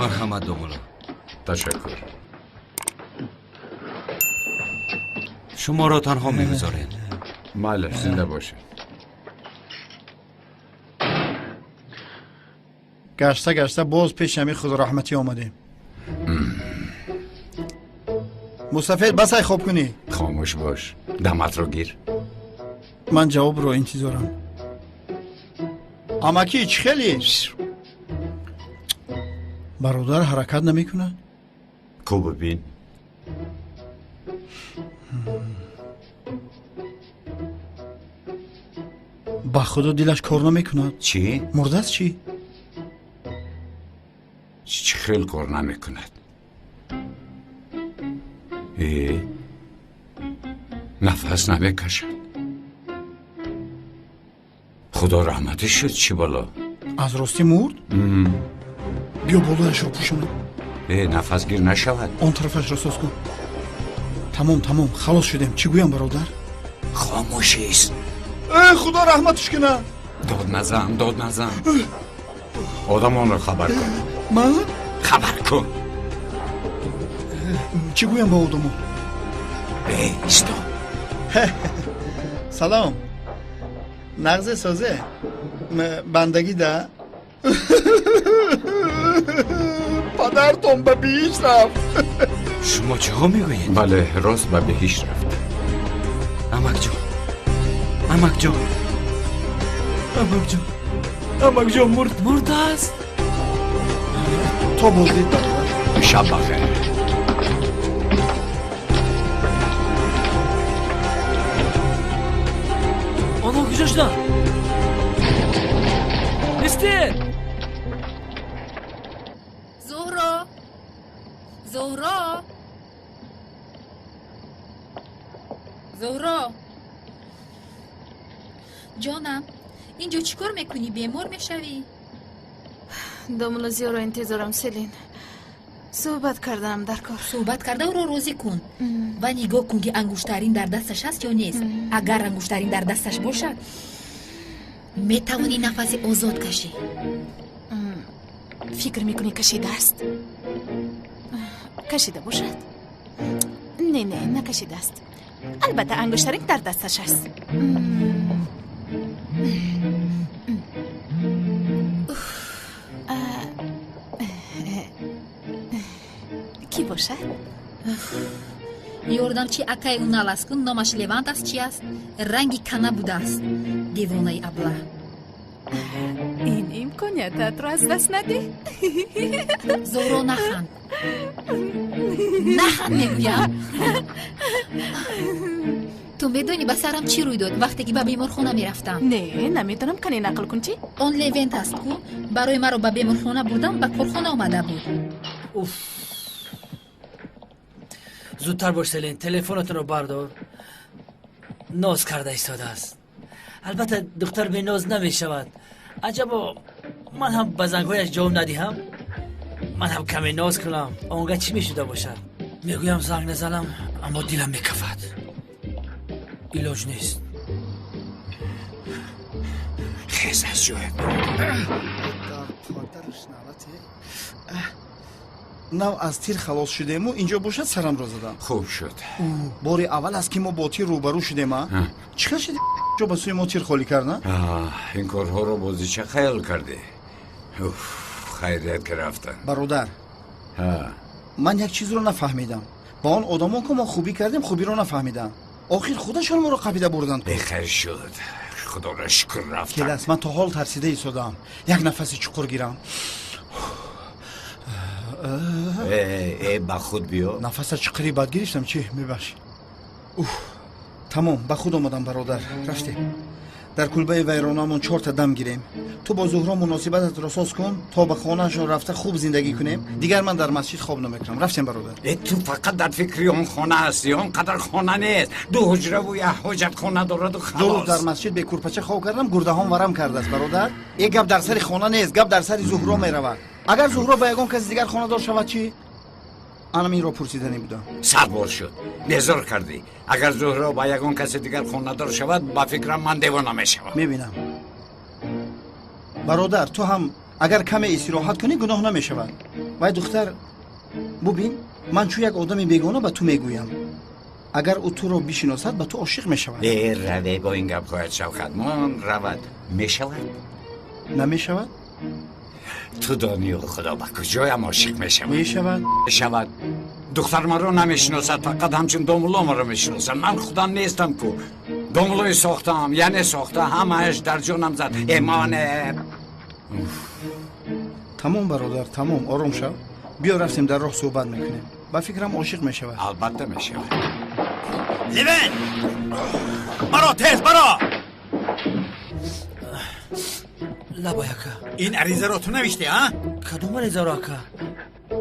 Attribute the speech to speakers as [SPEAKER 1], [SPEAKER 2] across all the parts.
[SPEAKER 1] مرحمت دومولا.
[SPEAKER 2] تشکر.
[SPEAKER 1] شما را تنها میگذارین.
[SPEAKER 2] مالش زنده باشه.
[SPEAKER 3] گشته باز پیش همی خدا رحمتی آمدیم. مصطفی بسای خواب کنی.
[SPEAKER 2] خاموش باش. دمت رو گیر.
[SPEAKER 3] من جواب رو انتظارم. اماکی چی خیلی؟ برادر حرکت نمی کنه؟
[SPEAKER 2] کو ببین.
[SPEAKER 3] با خدا دلش کار نمی کند.
[SPEAKER 2] چی؟
[SPEAKER 3] مرده است چی؟
[SPEAKER 2] چی خیلی کار نمی کند. نفس نمی کشد. خدا رحمتش شد چی بالا؟
[SPEAKER 3] از راستی مرد؟ بیا بالایش رو پوشونم.
[SPEAKER 2] نفس گیر نشود.
[SPEAKER 3] آن طرفش را ساز کن. تمام خلاص شدیم. چی گویم برادر؟
[SPEAKER 2] خاموشی است.
[SPEAKER 3] خدا رحمتش کنه.
[SPEAKER 2] داد نزن. آدمان رو خبر کن.
[SPEAKER 3] من؟
[SPEAKER 2] خبر کن.
[SPEAKER 3] چی گویم با آدمو؟
[SPEAKER 2] ایستا.
[SPEAKER 3] سلام. نغزه سازه بندگی ده. پدرتون به بیش رفت.
[SPEAKER 1] شما چه ها میگویید؟
[SPEAKER 2] بله راست به بهیش رفت.
[SPEAKER 1] امک جان مرده است.
[SPEAKER 3] تو بازدید برادر.
[SPEAKER 2] شب بخیر.
[SPEAKER 4] آنها کجا شدن؟ استر
[SPEAKER 5] زهرا جانم اینجا چیکار میکنی؟ بیمار میشوی؟
[SPEAKER 6] دامولا زیا رو انتظارم سلین. صحبت کردم در کار.
[SPEAKER 5] صحبت کرده او رو روزی کن و نگاه کن که انگشترین در دستش هست یا نیست. اگر انگشترین در دستش باشد میتوانی نفس آزاد کشی.
[SPEAKER 6] فکر میکنی کشیده است؟ کشیده باشد؟ نه نکشیده است. البته انگشترین در دستش است. کی باشد؟
[SPEAKER 5] یاردمچی اکای اون نالاس کن. نامش لوانت است. چی است؟ رنگی کنه بوده است. دیوانه ابله.
[SPEAKER 6] این امکانیتت رو از دست نده.
[SPEAKER 5] زهرا نخند میگویم. تو میدونی به سرم چی روی داد وقتی که به بیمارخانه میرفتم؟
[SPEAKER 6] نه نمیتونم کنی نقل کن. چی؟
[SPEAKER 5] آن لوینت است کو برای مرا به بیمارخانه بردم به کارخانه آمده بود.
[SPEAKER 4] زودتر باش سلین. تلفنتون رو بردار. ناز کرده ایستاده است. البته دختر به ناز نمی شود. عجبا من هم به زنگایش جواب ندیهم. من هم کمی ناز کنم آنگاه چی می شده باشد؟ میگویم زنگ نزنم اما دیلم میکفد. ایلاج نیست.
[SPEAKER 2] خیز از جوه
[SPEAKER 3] نو از تیر خلاص شدیم و اینجا باشد سرم را زدم.
[SPEAKER 2] خوب شد.
[SPEAKER 3] باری اول است که ما با تیر روبرو شدیم. چیکار شدی جو به سوی ما تیر خالی کردن؟
[SPEAKER 2] این کارها رو بازی چه خیال کرده؟ خیریت که رفتن.
[SPEAKER 3] برادر من یک چیز رو نفهمیدم. با آن آدما که ما خوبی کردیم خوبی رو نفهمیدم. آخر خودشان ما رو قبیله بردن.
[SPEAKER 2] بخیر شد. خدا را شکر رفتن.
[SPEAKER 3] کلاس من تا حال ترسیده ایستادم. یک نفس چقور گیرم.
[SPEAKER 2] با خود بیا.
[SPEAKER 3] نفس چقری بد گرفتم. چی میبخشی؟ تمام به خود آمدم برادر. رفتیم در کلبه ویرانمون 4 تا دم گیریم. تو با زهرا مناسبتت را ساز کن تا به خانه‌شون رفته خوب زندگی کنیم. دیگر من در مسجد خواب نمیکنم. رفتیم برادر.
[SPEAKER 2] تو فقط در فکری اون خانه هستی. اون قدر خانه نیست. 2 حجره و 1 حاجت خانه دارد و خلاص.
[SPEAKER 3] در مسجد به کورپچه خواب کردم. گرده هم ورم کرده است برادر. یک گپ در سر خانه نیست. گپ در سر زهرا میرود. اگر زهرا با یگان کسی دیگر خانه دار شود چی؟ آنم این را پرسیدنی بودم.
[SPEAKER 2] سربار شد. نزار کردی. اگر زهرا با یگان کسی دیگر خانه دار شود با فکرم من دیوانه میشوم.
[SPEAKER 3] میبینم برادر تو هم агар каме истироҳат кунӣ гуноҳ намешавад. вай духтар бубин, ман чун як одами бегона ба ту мегӯям. агар ӯ туро бишиносад ба ту ошиқ мешавад.
[SPEAKER 2] раве бо ин гапҳоят Шавқатмон равад. мешавад?
[SPEAKER 3] намешавад?
[SPEAKER 2] ту донӣ худо ба куҷоям ошиқ мешавад?
[SPEAKER 3] мешавад.
[SPEAKER 2] мешавад. духтар маро намешиносад, фақат ҳамчун домуло маро мешиносад. ман худам нестам ку. домулои сохтам, яъне сохта, ҳамааш дар ҷонам зад. эмоне.
[SPEAKER 3] тамом бародар, тамом, ором шав. биё рафтем дар роҳ суҳбат мекунем. ба фикрам ошиқ мешавад.
[SPEAKER 2] албатта мешавад.
[SPEAKER 7] لبن برو تیز برو.
[SPEAKER 4] لبای اکا
[SPEAKER 7] این عریضه رو تو نوشتی ها؟
[SPEAKER 4] کدوم عریضه رو اکا؟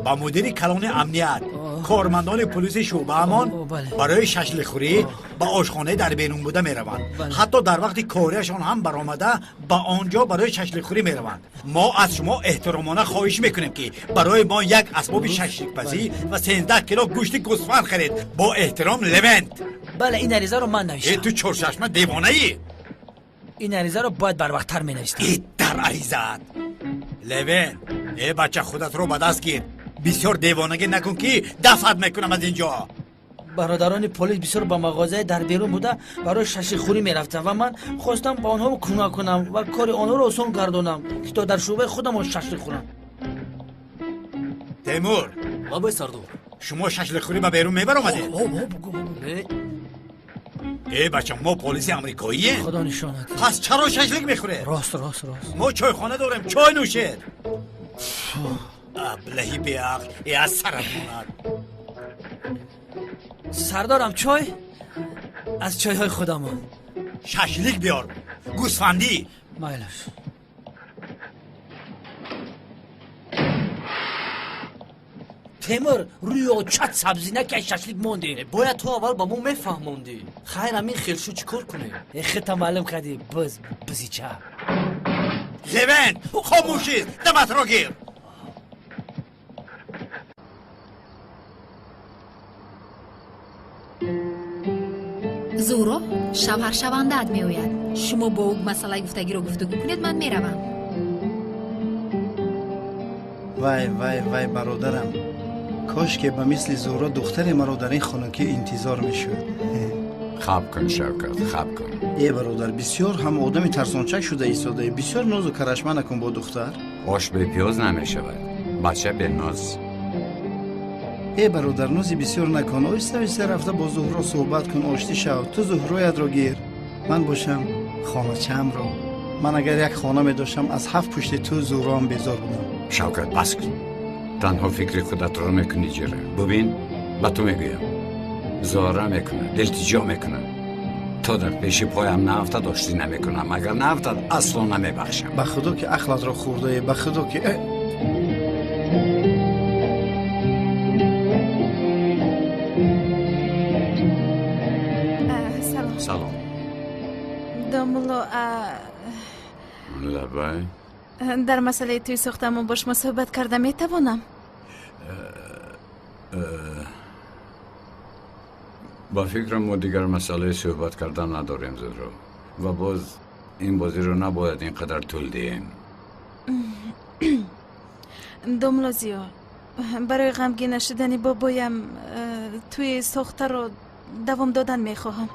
[SPEAKER 7] با مدیر کلان امنیت کارمندان پلیس شعبه امان
[SPEAKER 4] بله.
[SPEAKER 7] برای ششل خوری با آشخانه در بیرون بوده میروند.
[SPEAKER 4] بله.
[SPEAKER 7] حتی در وقت کاریشان هم برآمده با آنجا برای ششل خوری میروند. ما از شما احترامانه خواهش میکنیم که برای ما یک اسباب ششلیک پزی و 13 کیلو گوشت گوسفند خرید. با احترام لوند.
[SPEAKER 4] بله این عریضه رو من نوشتم.
[SPEAKER 7] تو چرششمه دیوانه ای؟
[SPEAKER 4] این عریضه رو باید بر وقت‌تر می‌نوشتم.
[SPEAKER 7] ای در عریضت لوین، ای بچه خودت رو به دست گیر. بسیار دیوانگی نکن که دفعت میکنم از اینجا.
[SPEAKER 4] برادران پلیس بسیار با مغازه در بیرون بوده برای شش خوری میرفتن و من خواستم با آنها کمک کنم و کار آنها رو آسان گردانم که تا در شعبه خودم شش خورم.
[SPEAKER 7] تیمور،
[SPEAKER 4] بابا سردار،
[SPEAKER 7] شما شش خوری به بیرون میبر اومدید؟ ای بچه ما پلیس امریکاییه؟
[SPEAKER 4] خدا نشانت.
[SPEAKER 7] پس چرا ششلیک میخوره؟
[SPEAKER 4] راست.
[SPEAKER 7] ما چای خانه داریم، چای نوشید. ابلهی بیعقل، ای از سرت ماند.
[SPEAKER 4] سردارم چای؟ از چای های خودم.
[SPEAKER 7] ششلیک بیار، گوسفندی.
[SPEAKER 4] مایلش. تیمور روی چت سبزی نکش ششلیک موندی.
[SPEAKER 8] باید تو اول با مو میفهموندی. خیر همین خیلشو چی کار کنه؟
[SPEAKER 4] خیلی معلوم کردی بزی چه
[SPEAKER 7] لوین خاموشید، دمت رو گیر.
[SPEAKER 5] زورو شوهر شونده‌ات میآید. شما با او مسئله گفتگی رو گفتگو کنید، من میروم.
[SPEAKER 3] وای برادرم، کاش که به مثل زورا دختر مرا در این خانگی انتظار میشد.
[SPEAKER 2] خواب کن شوکت، خواب کن.
[SPEAKER 3] ای برادر، بسیار هم آدمی ترسانچک شده ایستاده. بسیار ناز و کرشمه نکن با دختر.
[SPEAKER 2] آش به پیاز نمیشود، بچه به ناز.
[SPEAKER 3] ای برادر، نازی بسیار نکن. آیسته رفته با زهرا صحبت کن، آشتی شو. تو زهرایت را گیر، من باشم خانه چم را. من اگر یک خانه می داشتم از 7 پشت تو زهرا هم بیزار بودم.
[SPEAKER 2] شوکت بس کن، تنها فکر خودت را میکنی جره. ببین با تو میگویم، زهرا میکنه، دلتجا میکنه. تا در پیش پایم نافتد آشتی نمیکنم. اگر نافتد اصلا نمیبخشم.
[SPEAKER 3] به خدا که عقلت را خورده، به خدا که
[SPEAKER 2] سلام.
[SPEAKER 6] دومولو
[SPEAKER 2] لبای
[SPEAKER 6] در مسئله توی ساختمون با شما صحبت کرده میتوانم؟
[SPEAKER 2] با فکرم ما دیگر مسئله صحبت کردن نداریم زهرا و باز این بازی رو نباید اینقدر طول دهیم.
[SPEAKER 6] دومولو زیو، برای غمگین نشدن بابایم توی ساخته رو دوام دادن میخواهم.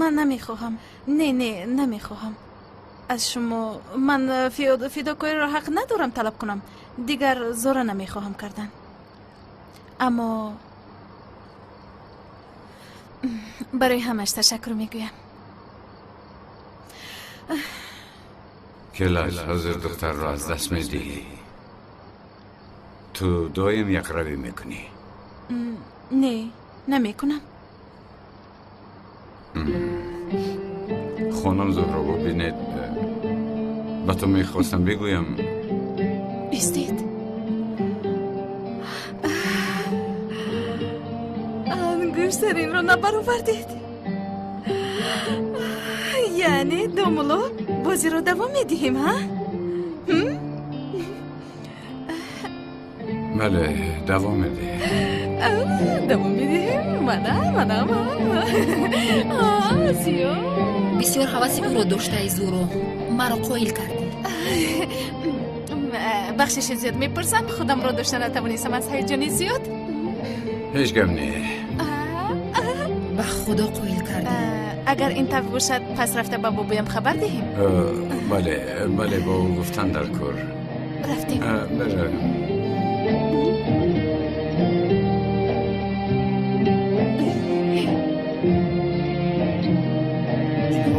[SPEAKER 6] من نمیخواهم. نه نمیخواهم از شما. من فداکاری را حق ندارم طلب کنم. دیگر زورا نمیخواهم کردن. اما برای همش تشکر میگویم.
[SPEAKER 2] کلاش حاضر دختر را از دست میدی. تو دایم یک روی میکنی.
[SPEAKER 6] نه نمیکنم.
[SPEAKER 2] خانم زهرا ببینید، با تو میخواستم بگویم.
[SPEAKER 6] ایستید. گوشترین رو نبرآوردید. یعنی دومولو بازی رو دوام میدیم ها؟
[SPEAKER 2] بله دوام بده.
[SPEAKER 6] دوام میدیم منم آسیو
[SPEAKER 5] бисёр ҳаваси ӯро доштаи зӯро маро қоил кардӣ.
[SPEAKER 6] بخشش زیاد میپرسم خودم رو داشته نتوانستم از هیجانی زیاد.
[SPEAKER 2] هیچ گم نه.
[SPEAKER 5] ба худо قоил кардӣ.
[SPEAKER 6] اگر این طور باشد پس رفته با بابایم خبر دهیم.
[SPEAKER 2] بله با او گفتن در کار.
[SPEAKER 6] رفتیم.
[SPEAKER 2] بله.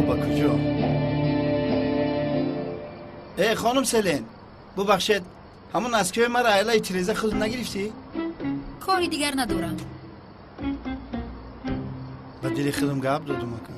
[SPEAKER 3] با کجا؟ خانم سلین ببخشید همون اسکوی مرا علیه تریزه خود نگرفتی؟
[SPEAKER 5] کاری دیگر ندارم.
[SPEAKER 3] با دل خودم گپ دادم اکن.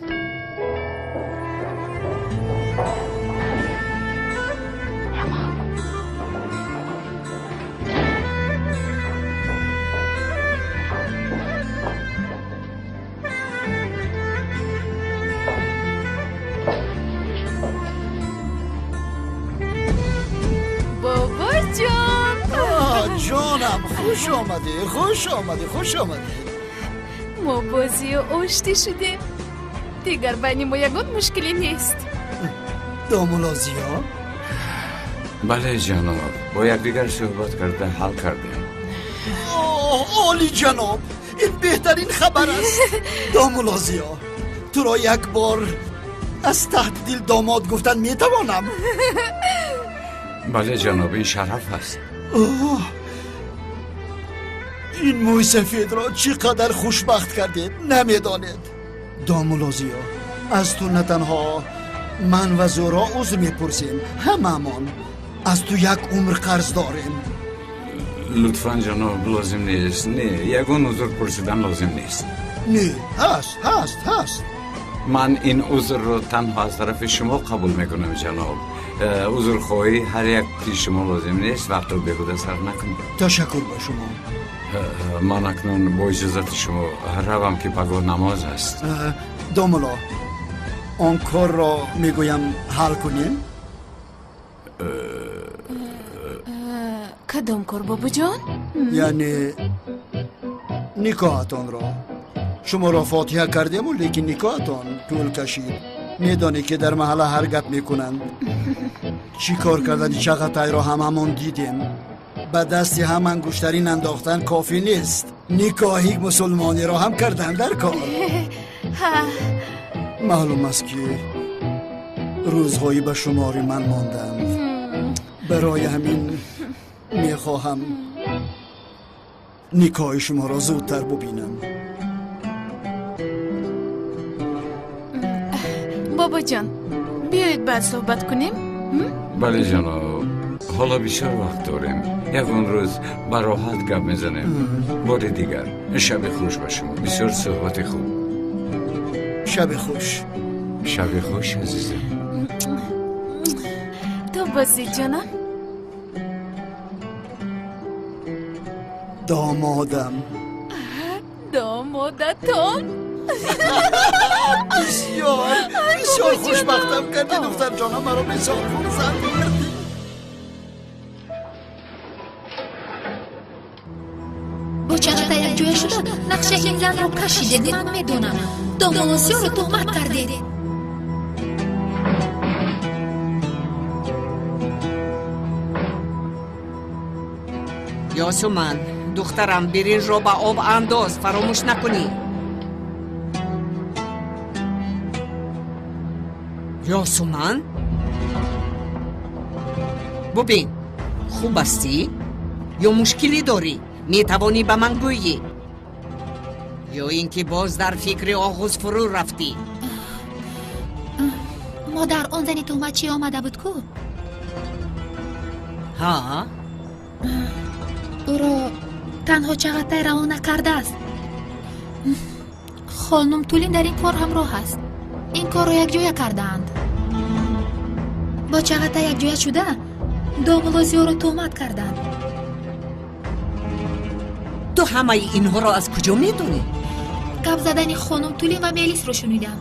[SPEAKER 6] بابا جان
[SPEAKER 3] جانم خوش آمدی
[SPEAKER 6] ما بازی و آشتی شدیم دیگر بین ما یگان مشکلی نیست.
[SPEAKER 3] دامولازیا؟
[SPEAKER 2] بله جناب با یکدیگر صحبت کرده حل کردیم.
[SPEAKER 9] عالی جناب این بهترین خبر است. دامولازیا تو را یک بار از تحت دل داماد گفتن میتوانم؟
[SPEAKER 2] بله جناب این شرف هست.
[SPEAKER 9] این موی سفید را چقدر خوشبخت کردید نمیدانید. دامولازیا از تو نه تنها من و زورا عذر میپرسیم هممون از تو یک عمر قرض داریم.
[SPEAKER 2] لطفاً جناب لازم نیست. نه یگان عذر پرسیدن لازم نیست.
[SPEAKER 9] نه هست
[SPEAKER 2] من این عذر رو تنها از طرف شما قبول میکنم جناب. عذر خواهی هر یک پیش شما لازم نیست. وقت رو بهوده صرف نکنید.
[SPEAKER 9] تشکر با شما.
[SPEAKER 2] من اکنون با اجازت شما روم که پگاه نماز است.
[SPEAKER 9] دامولا آن کار را میگویم حل کنیم.
[SPEAKER 6] کدام کار بابا جان؟
[SPEAKER 9] یعنی نکاحتان را شما را فاتحه کردیم و لیکن نکاحتان طول کشید. میدانی که در محله هر گپ میکنند. چی کار کردن چغتای را هممون دیدیم. به دستی هم انگشترین انداختن کافی نیست. نکاحی مسلمانی را هم کردن در کار. معلوم است که روزهایی به شماری من ماندند. برای همین میخواهم نکاح شما را زودتر ببینم.
[SPEAKER 6] بابا جان بیایید بعد صحبت کنیم.
[SPEAKER 2] بله جناب حالا بیشتر وقت داریم. یکون روز با راحت گپ میزنیم. بار دیگر شب خوش به شما. بسیار صحبت خوب.
[SPEAKER 9] شب خوش.
[SPEAKER 2] شب خوش عزیزم.
[SPEAKER 6] تو بازی جانم.
[SPEAKER 9] دامادم.
[SPEAKER 6] دامادتان.
[SPEAKER 9] بسیار خوشبختم کردی دختر جانم. مرا بسیار خورسند کردی.
[SPEAKER 5] با چقدر یک جوی شده نقشه این زن رو کشیدید. من میدونم دامولازیا رو تهمت کردید.
[SPEAKER 10] یاسومن دخترم برنج رو به آب انداز فراموش نکنی. یاسومن ببین خوب هستی یا مشکلی داری؟ میتوانی به من گویی یا اینکه باز در فکر آغوز فرو رفتی؟
[SPEAKER 5] مادر آن زنی تهمت چی آمده بود کو؟
[SPEAKER 10] ها؟
[SPEAKER 5] او را تنها چغتای روان نکرده است. خانم تولین در این کار همراه است. این کار را یک جویه کردند. با چغتای یک جویه شده دامولازیا را تهمت کردند.
[SPEAKER 10] تو همه اینها را از کجا میدونی؟
[SPEAKER 5] گپ زدن خانم تولین و میلیس رو شنیدم.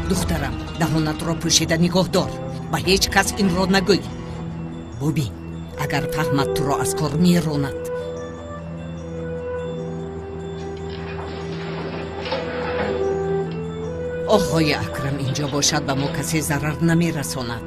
[SPEAKER 10] دخترم دهانت را پوشیده نگاه دار. به هیچ کس این را نگوی. ببین اگر فهمد تو را از کار میراند. آقای اکرم اینجا باشد به ما کسی ضرر نمیرساند.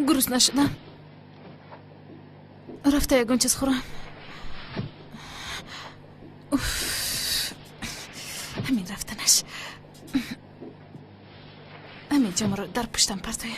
[SPEAKER 6] گروس نشدم. رفته یکون چیز خورم. همین رفتنش. همین جمع رو در پشتم پرتایم.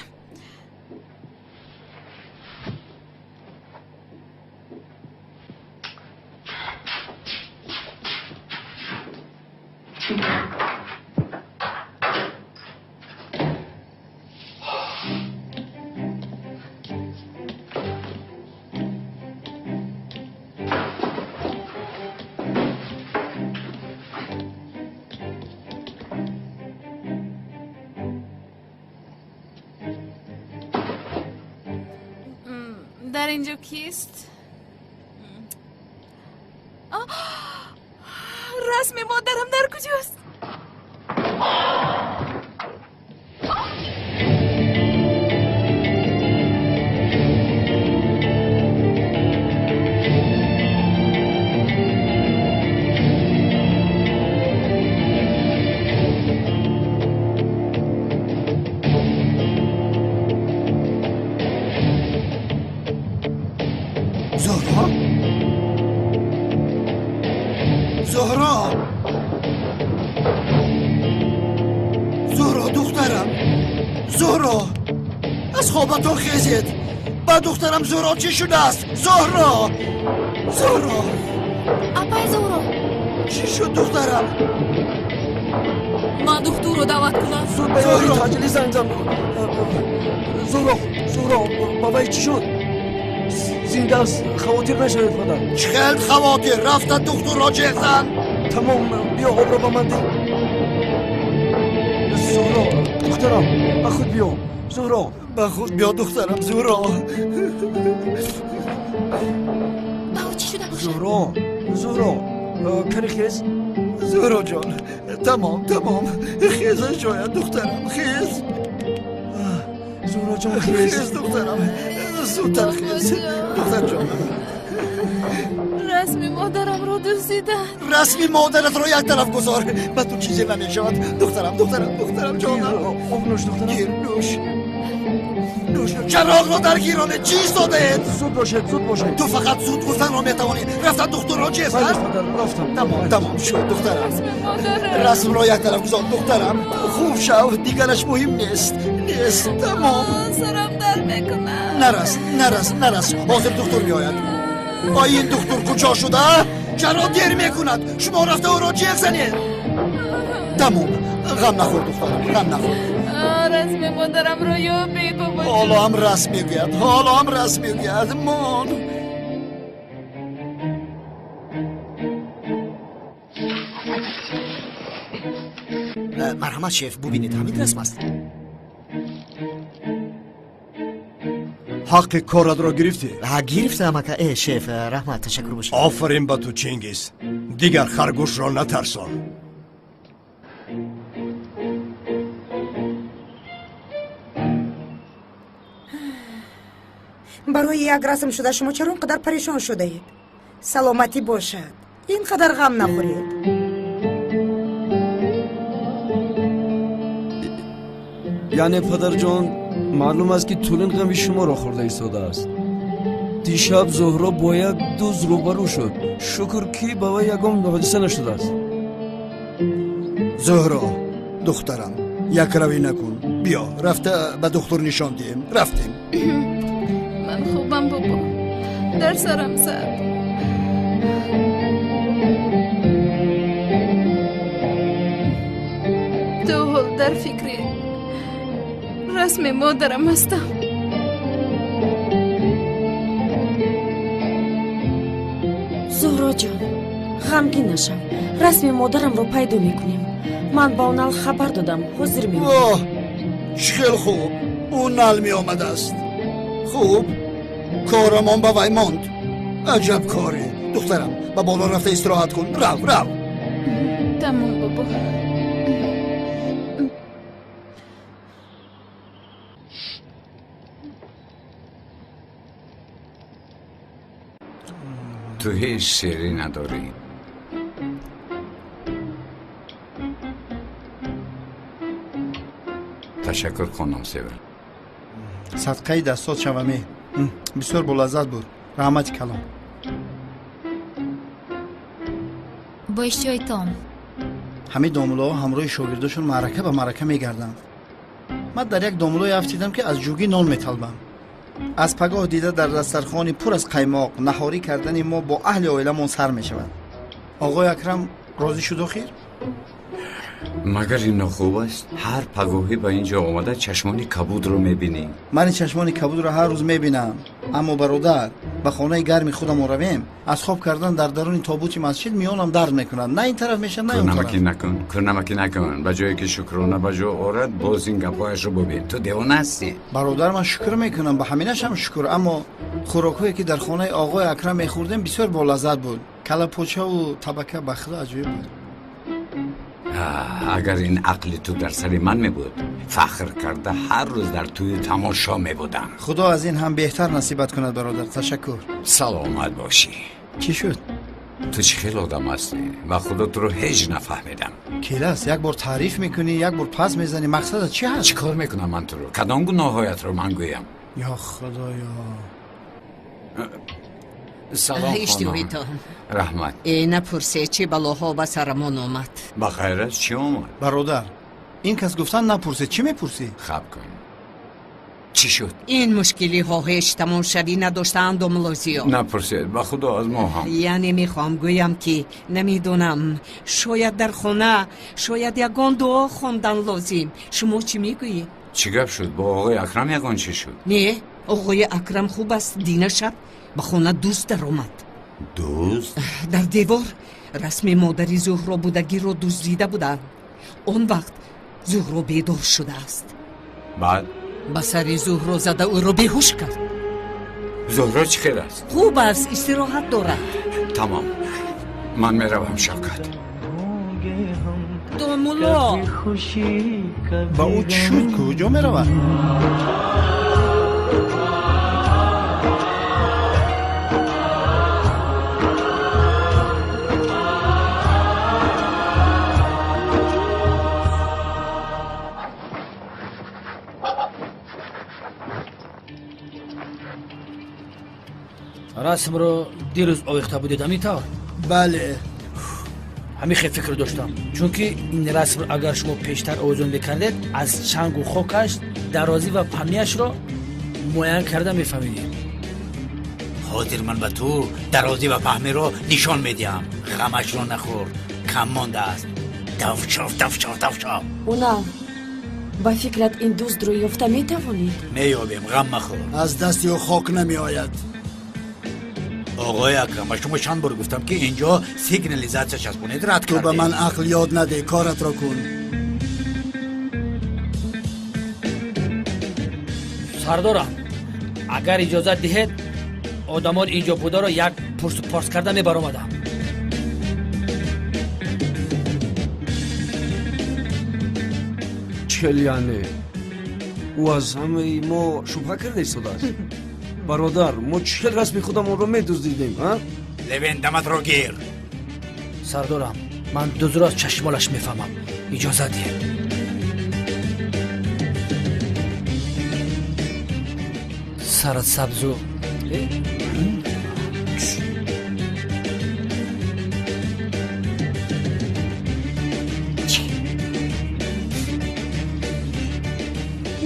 [SPEAKER 6] در اینجا کیست؟ رسم مادرم در کجاست؟
[SPEAKER 9] تو خیزید با دخترم زهرا چی شده است؟ زهرا
[SPEAKER 5] اپای زهرا
[SPEAKER 9] چی شد دخترم؟
[SPEAKER 5] من دختر رو دعوت کنم.
[SPEAKER 11] زود بیایی تاجلی زنجم. زهرا بابای چی شد؟ زنده است، خواتیر نشوید خدا.
[SPEAKER 9] چقدر خواتیر؟ رفتن دختر را جغزن.
[SPEAKER 11] تمام بیا آب را با من ده. زهرا دخترم با خود بیا. زهرا
[SPEAKER 9] با خود بیا دخترم. زهرا
[SPEAKER 5] باور چی شده باشه؟
[SPEAKER 11] زهرا کنی خیز؟
[SPEAKER 9] زهرا جان تمام خیز شاید دخترم خیز.
[SPEAKER 11] زهرا جان خیز
[SPEAKER 9] دخترم زودتر خیز دختر جان.
[SPEAKER 6] رسمی مادرم رو دزدیدن.
[SPEAKER 9] رسمی مادرت رو یک طرف گذار. با تو چیزی نمیشود دخترم جانم.
[SPEAKER 11] آب نوش دخترم.
[SPEAKER 9] گیر نوش چراغ رو در گیرانه چی ایستاده؟
[SPEAKER 11] زود باشه
[SPEAKER 9] تو فقط زود گفتن رو میتوانی. رفتن دختر را چی هستن؟
[SPEAKER 11] رفتم
[SPEAKER 9] تمام شد دخترم. رسم را یک طرف گذار دخترم. خوب شو دیگرش مهم نیست. تمام.
[SPEAKER 6] سرم در میکنم.
[SPEAKER 9] نرس حاضر دکتر میآید. این دکتر کجا شده؟ چرا دیر میکند؟ شما رفته او را جیغ زنید. تمام غم نخور دخترم غم نخور.
[SPEAKER 6] رسم مادرم رو یا بی بابا.
[SPEAKER 9] حالا هم رسم میگوید مان.
[SPEAKER 11] مرحمت شف ببینید همین رسم است.
[SPEAKER 9] حق کارت را گرفتی؟
[SPEAKER 11] گرفتم اکا شف رحمت تشکر باشه.
[SPEAKER 12] آفرین به تو چینگیز. دیگر خرگوش را نترسان.
[SPEAKER 13] برای یک رسم شده شما چرا اینقدر پریشان شده اید؟ سلامتی باشد. اینقدر غم نخورید.
[SPEAKER 11] یعنی پدر جان معلوم است که طولین غمی شما را خورده ایستاده است. دیشب زهرا با یک دوست روبرو شد. شکر که با وی یگام حادثه نشده است.
[SPEAKER 9] زهرا دخترم یک روی نکن. بیا رفته به دکتر نشان دهیم. رفتیم.
[SPEAKER 6] من خوبم بابا. در سرم زد. تو حال در فکری رسم مادرم هستم.
[SPEAKER 14] زهرا جان غمگین نشم. رسم مادرم رو پیدا میکنیم. من با اونال خبر دادم. حاضر میمونم.
[SPEAKER 9] اوه خیلی خوب. اون نال می آمده است. خوب کارمان با وی ماند. عجب کاری. دخترم با بالا رفته استراحت کن. رو
[SPEAKER 6] تمام بابا.
[SPEAKER 2] تو هیچ شعری نداری؟ تشکر خانم سیور.
[SPEAKER 3] صدقه دستات شومی. بسیار بلذت بود. رحمت کلام.
[SPEAKER 5] با اشتیایتان
[SPEAKER 3] همه دامولا همراه شاگرداشون معرکه به معرکه میگردند. من در یک دامولا یافتیدم که از جوگی نان میطلبم. از پگاه دیده در دسترخوانی پر از قیماق نهاری کردن ما با اهل عائله‌مون سر میشود. آقای اکرم راضی شد آخر؟
[SPEAKER 2] مگر این خوب است؟ هر پگاهی به اینجا آمده چشمانی کبود رو میبینی؟
[SPEAKER 3] من این چشمانی کبود رو هر روز میبینم. اما برادر به خانه گرم خودم رویم از خواب کردن در درون تابوت مسجد میانم درد میکنن. نه این طرف میشن نه اون طرف.
[SPEAKER 2] کرنمکی نکن. به جایی که شکرانه به جا آورد باز این گپایش رو ببین. تو دیوانه هستی.
[SPEAKER 3] برادر من شکر میکنم به همینش هم شکر. اما خوراکایی که در خانه آقای اکرم میخوردیم بسیار بالذت بود. کله پوچه و طبقه بخره عجیب بود.
[SPEAKER 2] اگر این عقل تو در سر من می بود فخر کرده هر روز در توی تماشا می بودم.
[SPEAKER 3] خدا از این هم بهتر نصیبت کند برادر. تشکر.
[SPEAKER 2] سلامت باشی.
[SPEAKER 3] چی شد؟
[SPEAKER 2] تو چه خیلی آدم هستی و خدا تو رو هیچ نفهمیدم.
[SPEAKER 3] کیلاس یک بار تعریف میکنی یک بار پس میزنی. مقصدت چی هست؟
[SPEAKER 2] چی کار میکنم من تو رو؟ کدام گناهایت رو من گویم؟
[SPEAKER 3] یا خدایا.
[SPEAKER 2] سلام خانم. رحمت.
[SPEAKER 10] نپرسه چی بلاها به سرمان آمد؟
[SPEAKER 2] بخیر است چی آمد؟
[SPEAKER 3] برادر این کس گفتن نپرسه چی میپرسی؟
[SPEAKER 2] خب کن. چی شد؟
[SPEAKER 10] این مشکلی ها هیچ تماشوی نداشتند و ملازیا.
[SPEAKER 2] نپرسید به خدا از ما هم.
[SPEAKER 10] یعنی میخوام گویم که نمیدونم شاید در خونه شاید یگان دعا خوندن لازم. شما چی میگویید؟
[SPEAKER 2] چی گپ شد؟ با آقای اکرم یگان چی شد؟
[SPEAKER 10] نه آقای اکرم خوب است. دینه شب به خونه دوست در اومد.
[SPEAKER 2] دوست؟
[SPEAKER 10] در دیوار رسم مادری زهرا بودگی رو دزدیده بودند. اون وقت زهرا بیدار شده است.
[SPEAKER 2] بعد؟
[SPEAKER 10] به سر زهرا زده او رو بیهوش کرد.
[SPEAKER 2] زهرا چی خیر است؟
[SPEAKER 10] خوب است استراحت دارد.
[SPEAKER 2] تمام من میروم شوکت.
[SPEAKER 10] دامولا
[SPEAKER 3] با او چی شد؟ کجا میرود؟
[SPEAKER 4] رسم رو دیروز آویخته بودید همیطور؟
[SPEAKER 3] بله.
[SPEAKER 4] همین خیلی فکر داشتم چون که این رسم رو اگر شما پیشتر آویزون بکردید از چنگ و خاکش درازی و پهمیش رو معین کرده میفهمیدید.
[SPEAKER 7] حاضر من به تو درازی و پهمی رو نشان میدیم. غمش رو نخور. کم مانده است. دفشاف.
[SPEAKER 14] اونا با فکرت این دوست رو یافته میتوانید؟
[SPEAKER 7] میابیم غم مخور.
[SPEAKER 9] از دستی و خاک نمی آید.
[SPEAKER 7] آقای اکرم شما چند بار گفتم که اینجا سیگنالیزاسیون چسبونید رد
[SPEAKER 9] تو
[SPEAKER 7] کردید.
[SPEAKER 9] به من عقل یاد نده، کارت را کن.
[SPEAKER 4] سردارم اگر اجازه دهید آدمان اینجا بوده را یک پرس و پارس کرده می برآمدم.
[SPEAKER 11] چل یعنی او از همه ما شبه کرده ایستاده است. برادر ما چل رسمی خودمون رو می دزدیدیم ها؟
[SPEAKER 7] لوین دمت رو گیر.
[SPEAKER 4] سردارم من دزد را از چشمالش میفهمم، اجازه دهید. سرت سبزو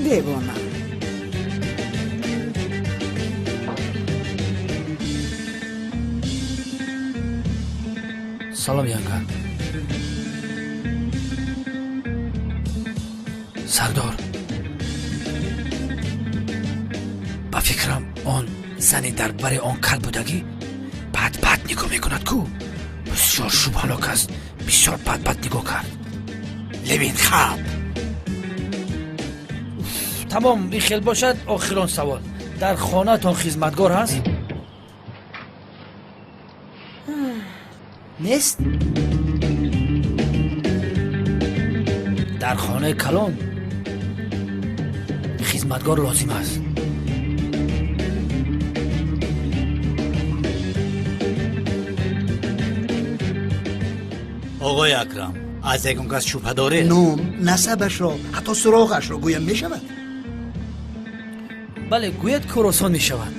[SPEAKER 13] دیوانه.
[SPEAKER 4] سلام ینگر. سردار با فکرم آن زنی در بر آن کل بودگی بد نگاه میکند کو. بسیار شوبه‌ناک است، بسیار بد نگاه کرد.
[SPEAKER 7] لوین خواب.
[SPEAKER 4] تمام این خیل باشد. آخران سوال، در خانه تان خدمتگار هست؟
[SPEAKER 13] نیست؟
[SPEAKER 4] در خانه کلان خدمتگار لازم است.
[SPEAKER 7] آقای اکرم از یکون کس شبه داره؟
[SPEAKER 9] نام، نسبش را، حتی سراغش را گویم می شود.
[SPEAKER 4] بله گوید کوراسان می شود.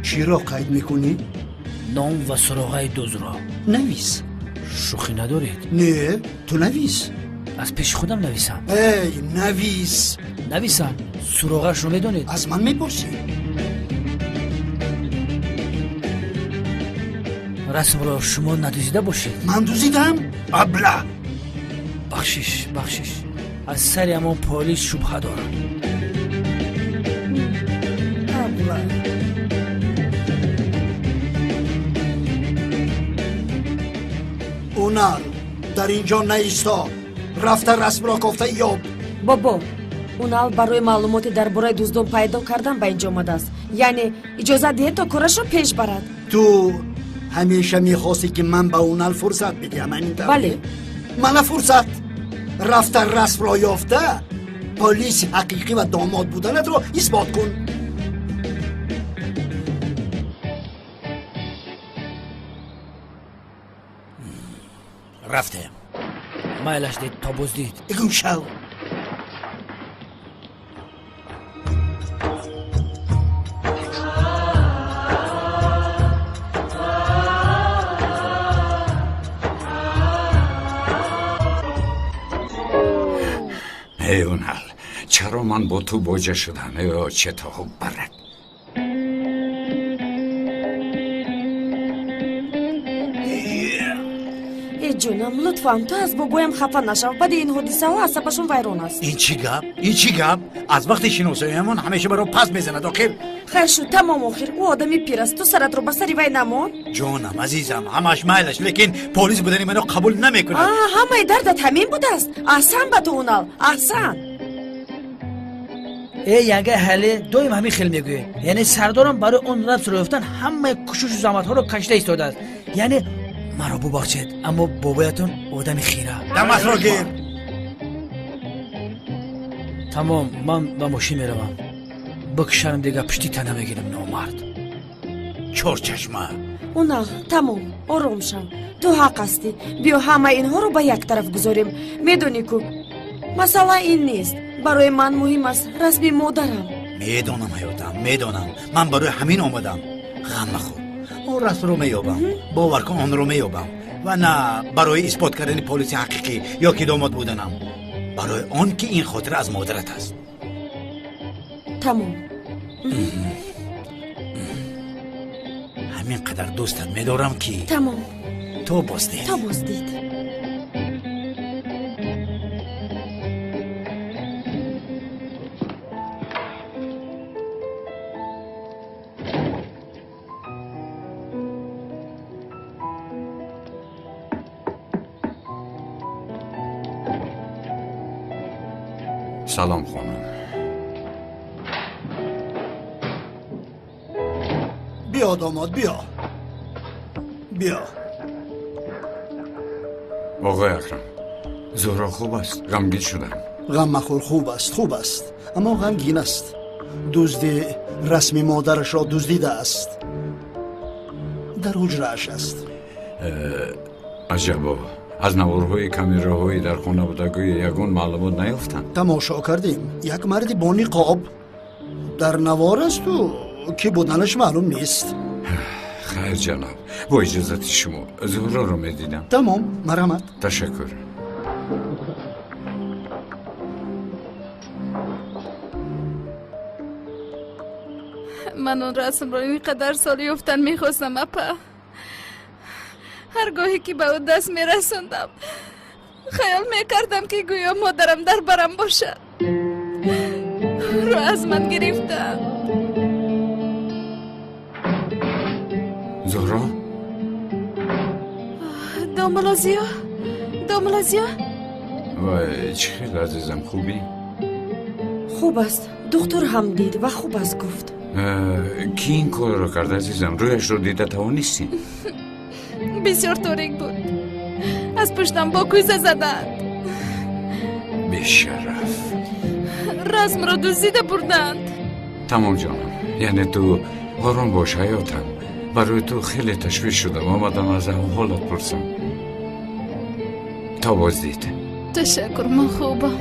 [SPEAKER 9] چی را قید میکنی؟
[SPEAKER 4] نام و سراغه دزد را.
[SPEAKER 9] نویس.
[SPEAKER 4] شوخی ندارید؟
[SPEAKER 9] نه تو نویس.
[SPEAKER 4] از پیش خودم نویسم.
[SPEAKER 9] ای نویس.
[SPEAKER 4] نویسم. سراغش رو میدونید؟
[SPEAKER 9] از من میپرسی؟
[SPEAKER 4] رسم را شما ندوزیده باشید.
[SPEAKER 9] من دوزیدم؟ ابله.
[SPEAKER 4] بخشش از سر امان پالیس شبهه دارم.
[SPEAKER 9] ابله. اونال در اینجا نیستا، رفته رسم را گفته یاب.
[SPEAKER 14] بابا اونال برای معلومات درباره دزدان پیدا کردن به اینجا آمده است. یعنی اجازه دهید تا کارش رو پیش برد.
[SPEAKER 9] تو همیشه میخواستی که من به اونال فرصت بدیم این طور؟
[SPEAKER 14] بله.
[SPEAKER 9] من فرصت رفته رسم را یافته، پلیس حقیقی و داماد بودنت رو اثبات کن.
[SPEAKER 7] رفته
[SPEAKER 4] مایلش دید تا بزدید.
[SPEAKER 9] اگو شو.
[SPEAKER 2] ای اونال چرا من با تو باجه شدم؟ ای چه تا خوب برد.
[SPEAKER 14] ای جونم لطفاً تو از بابایم خفه نشو. بعد این حادثه ها عصبشون ویران است.
[SPEAKER 7] این چی گپ؟ از وقتی شناساییمون همیشه برای پس میزند آخر.
[SPEAKER 14] خیر شد تمام آخر. او آدمی پیر است. تو سرت رو به سری وی نمان.
[SPEAKER 7] جانم عزیزم همش میلش، لیکن پلیس بودنی منو قبول نمیکنه.
[SPEAKER 14] همه دردت همین بوده است. احسن به تو اونال، احسن.
[SPEAKER 4] ای ینگه حله دویم همین خیل میگوی. یعنی سردارم برای اون رفت رو یافتن همه کوشش و زحمت ها رو کشته ایستاده است. یعنی مرا ببخشید اما بابایتون آدم خیره.
[SPEAKER 7] دمت را گیر.
[SPEAKER 4] تمام من با ماشین میروم. بکشم دیگه پشتی تنه بگیرم نامرد.
[SPEAKER 7] چور چشمه.
[SPEAKER 14] اونال تمام آروم شو. تو حق هستی. بیا همه اینها رو به یک طرف گذاریم. میدونی کو مسئله این نیست. برای من مهم است رسمی مادرم.
[SPEAKER 7] میدونم حیاتم، میدونم. من برای همین آمدم. غم نخور. اون رسم رو میابم. باور کن آن رو میابم. و نه برای اثبات کردن پلیس حقیقی یا که داماد بودنم. برای آن که این خاطر از مادرت است.
[SPEAKER 14] تمام.
[SPEAKER 7] همین قدر دوستت میدارم که
[SPEAKER 14] تمام.
[SPEAKER 7] تو بازدید
[SPEAKER 14] تا بازدید.
[SPEAKER 2] سلام خانم.
[SPEAKER 9] بیا داماد بیا. بیا.
[SPEAKER 2] آقای اکرم، زهرا خوب است. غمگین شدم.
[SPEAKER 9] غم مخور، خوب است اما غمگین است. دزدی رسمی مادرش را دزدیده است. در حجره‌اش است.
[SPEAKER 2] عجبا، از نوارهای کامیراهایی در خانه بودگوی یگون معلومات نیافتند.
[SPEAKER 9] تماشا کردیم. یک مرد با نقاب در نوار است و کی بودنش معلوم نیست.
[SPEAKER 2] خیر جناب، با اجازت شما زهرا رو میدیدم.
[SPEAKER 9] تمام، مرحمت.
[SPEAKER 2] تشکر.
[SPEAKER 6] من اون رسم رو اینقدر سال یافتن میخواستم اپا. هرگاهی که به اون دست میرسوندم خیال میکردم که گویا مادرم در برم باشد. رو از من گرفتم.
[SPEAKER 2] زهرا؟
[SPEAKER 6] داملازیا؟
[SPEAKER 2] وای چه خیلی عزیزم، خوبی؟
[SPEAKER 14] خوب است. دکتر هم دید و خوب است گفت.
[SPEAKER 2] کی این کار رو کرد عزیزم؟ رویش رو دیده توانستی؟
[SPEAKER 6] بسیار تاریک بود. از پشتم با کوزه زدند.
[SPEAKER 2] بیشرف.
[SPEAKER 6] رسم را دزدیده بردند.
[SPEAKER 2] تمام جانم، یعنی تو آرام باش حیاتم. برای تو خیلی تشویش شدم، آمدم از حالت پرسم. تا بازدید.
[SPEAKER 6] تشکر، من خوبم.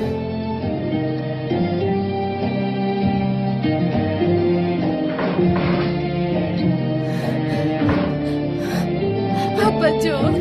[SPEAKER 6] Apa John?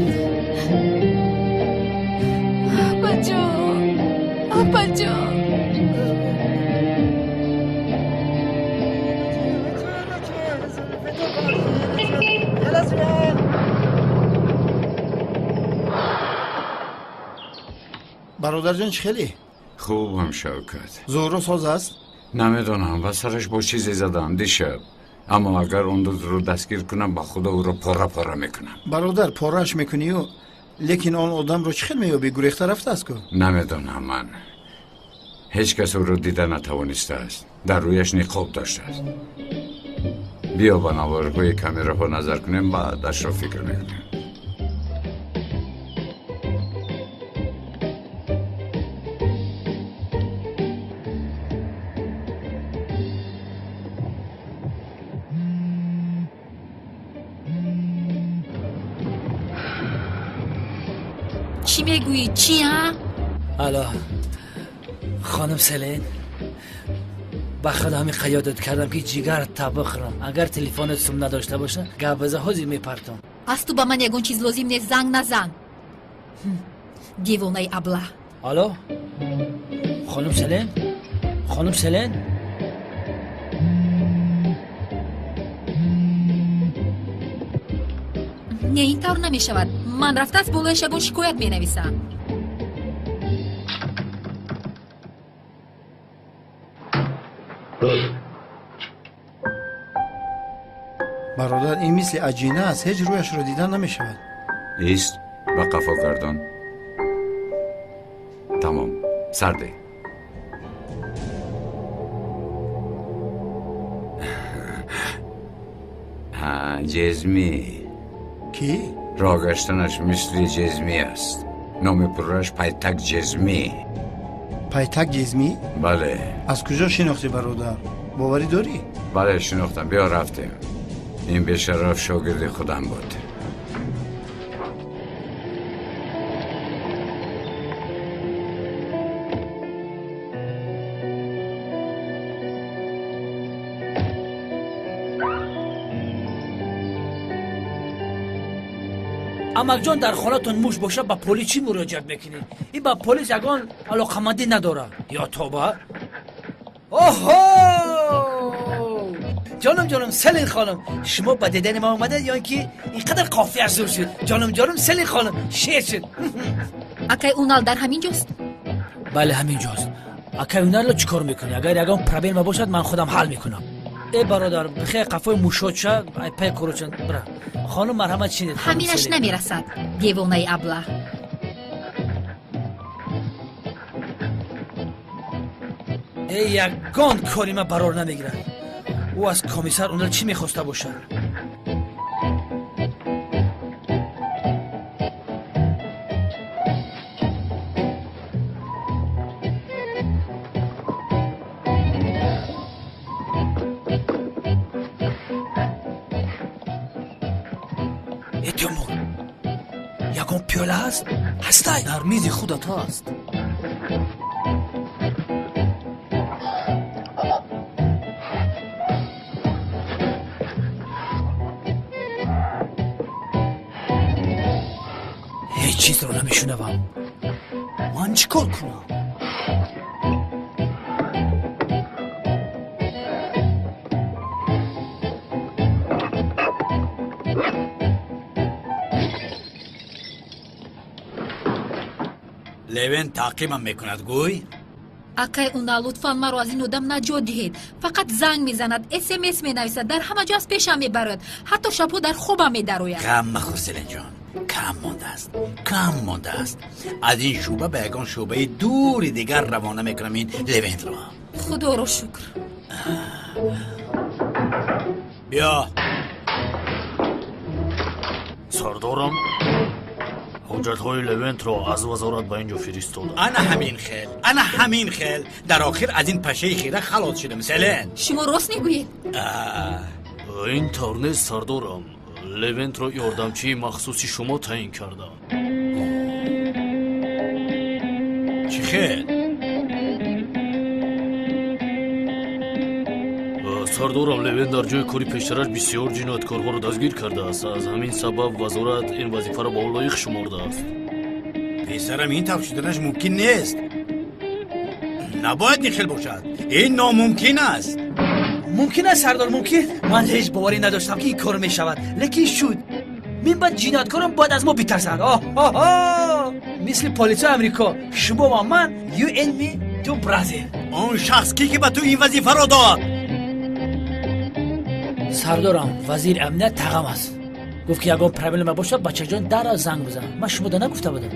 [SPEAKER 3] برادر جان چه خیلی؟
[SPEAKER 2] خوبم شوکت.
[SPEAKER 3] زهرا ساز است؟
[SPEAKER 2] نمیدونم و سرش با چیزی زدم دیشب، اما اگر اون رو دستگیر کنم با خدا او رو پاره میکنم.
[SPEAKER 3] برادر پارهش میکنی و لیکن آن آدم رو چه خیلی میابی؟ گریخته رفته است که؟
[SPEAKER 2] نمیدونم من. هیچ کس او رو دیده نتوانسته است. در رویش نقاب داشته است. بیا با نوارهای کامیراها نظر کنیم بعدش رو فکر میکنیم.
[SPEAKER 5] چی میگویی؟ چی ها؟
[SPEAKER 4] حالا خانم سلین، با خدا همین قیادت کردم که جیگر تا بخورم. اگر تلفنت سم نداشته باشه گابزه هازی میپرتم.
[SPEAKER 5] از تو با من یگون چیز لازم نیست. زنگ نزن. دیوانه ابله.
[SPEAKER 4] الو خانم سلین؟
[SPEAKER 5] نه اینطور نمی شود. من رفته از بالای شگون شکایت می نویسم.
[SPEAKER 3] برادر این مثل عجینه است، هیچ رویش رو دیدن نمی شود.
[SPEAKER 2] ایست و قفا گردان. تمام، سرده. جزمی.
[SPEAKER 3] کی؟
[SPEAKER 2] راگشتنش مثل جزمی است. نام پرش پایتک جزمی.
[SPEAKER 3] پایتک جزمی؟
[SPEAKER 2] بله.
[SPEAKER 3] از کجا شناختی برادر؟ باوری داری؟
[SPEAKER 2] بله شناختم. بیا رفتیم. این به شرف شاگرد خودم بود.
[SPEAKER 4] امک جان در خانه‌تون موش باشه با پلیس چی مراجعه میکنید؟ این با پلیس یگان علاقمندی نداره. یا توبه. اوهو جانم سلین خانم، شما با دیدن ما اومده یا اینکه اینقدر قافیه زور شد؟ جانم سلین خانم شیر شد.
[SPEAKER 5] اکای اونال در همین جاست؟
[SPEAKER 4] بله همین جاست. اکای اونال رو چیکار میکنی؟ اگر یکم پرابلم باشد من خودم حل میکنم. ای برادر بخیر قفای موشود شد ای پای کروچن برا. خانم مرحمت چینید.
[SPEAKER 5] همینش نمیرسد دیوانه ابله.
[SPEAKER 4] ای یگان کاری من برار نمیگیرد. او از کمیسر اونال چی میخواسته باشد؟ ای تیمور یگان پیاله هست؟ هسته
[SPEAKER 8] در میز خودت هست.
[SPEAKER 4] هیچ چیز رو نمیشنوم.
[SPEAKER 8] من چیکار کنم؟
[SPEAKER 7] لوین تعقیبم میکند گوی.
[SPEAKER 5] اکای اونا لطفا مرا از این آدم نجات دهید. فقط زنگ میزند، SMS مینویسد، در همه جا از پیشم میبرد، حتی شبها در خوابم میدروید.
[SPEAKER 7] غم مخور سلین جان، کم مانده است. از این شعبه به یگان شعبه دور دیگر روانه میکنم این لوین را.
[SPEAKER 5] خدا را شکر.
[SPEAKER 7] بیا
[SPEAKER 15] سردارم حجت‌های لونت را از وزارت به اینجا فرستادم.
[SPEAKER 7] انا همین خیل در آخر از این پشه خیره خلاص شدم سلین.
[SPEAKER 5] شما راست میگویید؟
[SPEAKER 15] این طور نیست سردارم. لونت را یاردمچی مخصوصی شما تعیین کردم.
[SPEAKER 7] چی خیل؟
[SPEAKER 15] سردارم لوین در جای کاری پیشترش بسیار جنایتکارها را دستگیر کرده است. از همین سبب وزارت این وظیفه را با او لایق شمرده است.
[SPEAKER 7] پسرم این طور شدنش ممکن نیست. نباید نخل باشد. این ناممکن است.
[SPEAKER 4] ممکن است سردار، ممکن. من هیچ باوری نداشتم که این کار می شود، لیکن شد. من بعد جنایتکارم باید از ما بترسد. مثل پلیس امریکا شما و من you and me تو برازیل.
[SPEAKER 7] اون شخص که به تو این وظیفه را داد؟
[SPEAKER 4] سردارم وزیر امنیت تغم است. گفت که اگر پرابلم باشد بچه جان در را زنگ بزن. من شما دا نگفته بودم.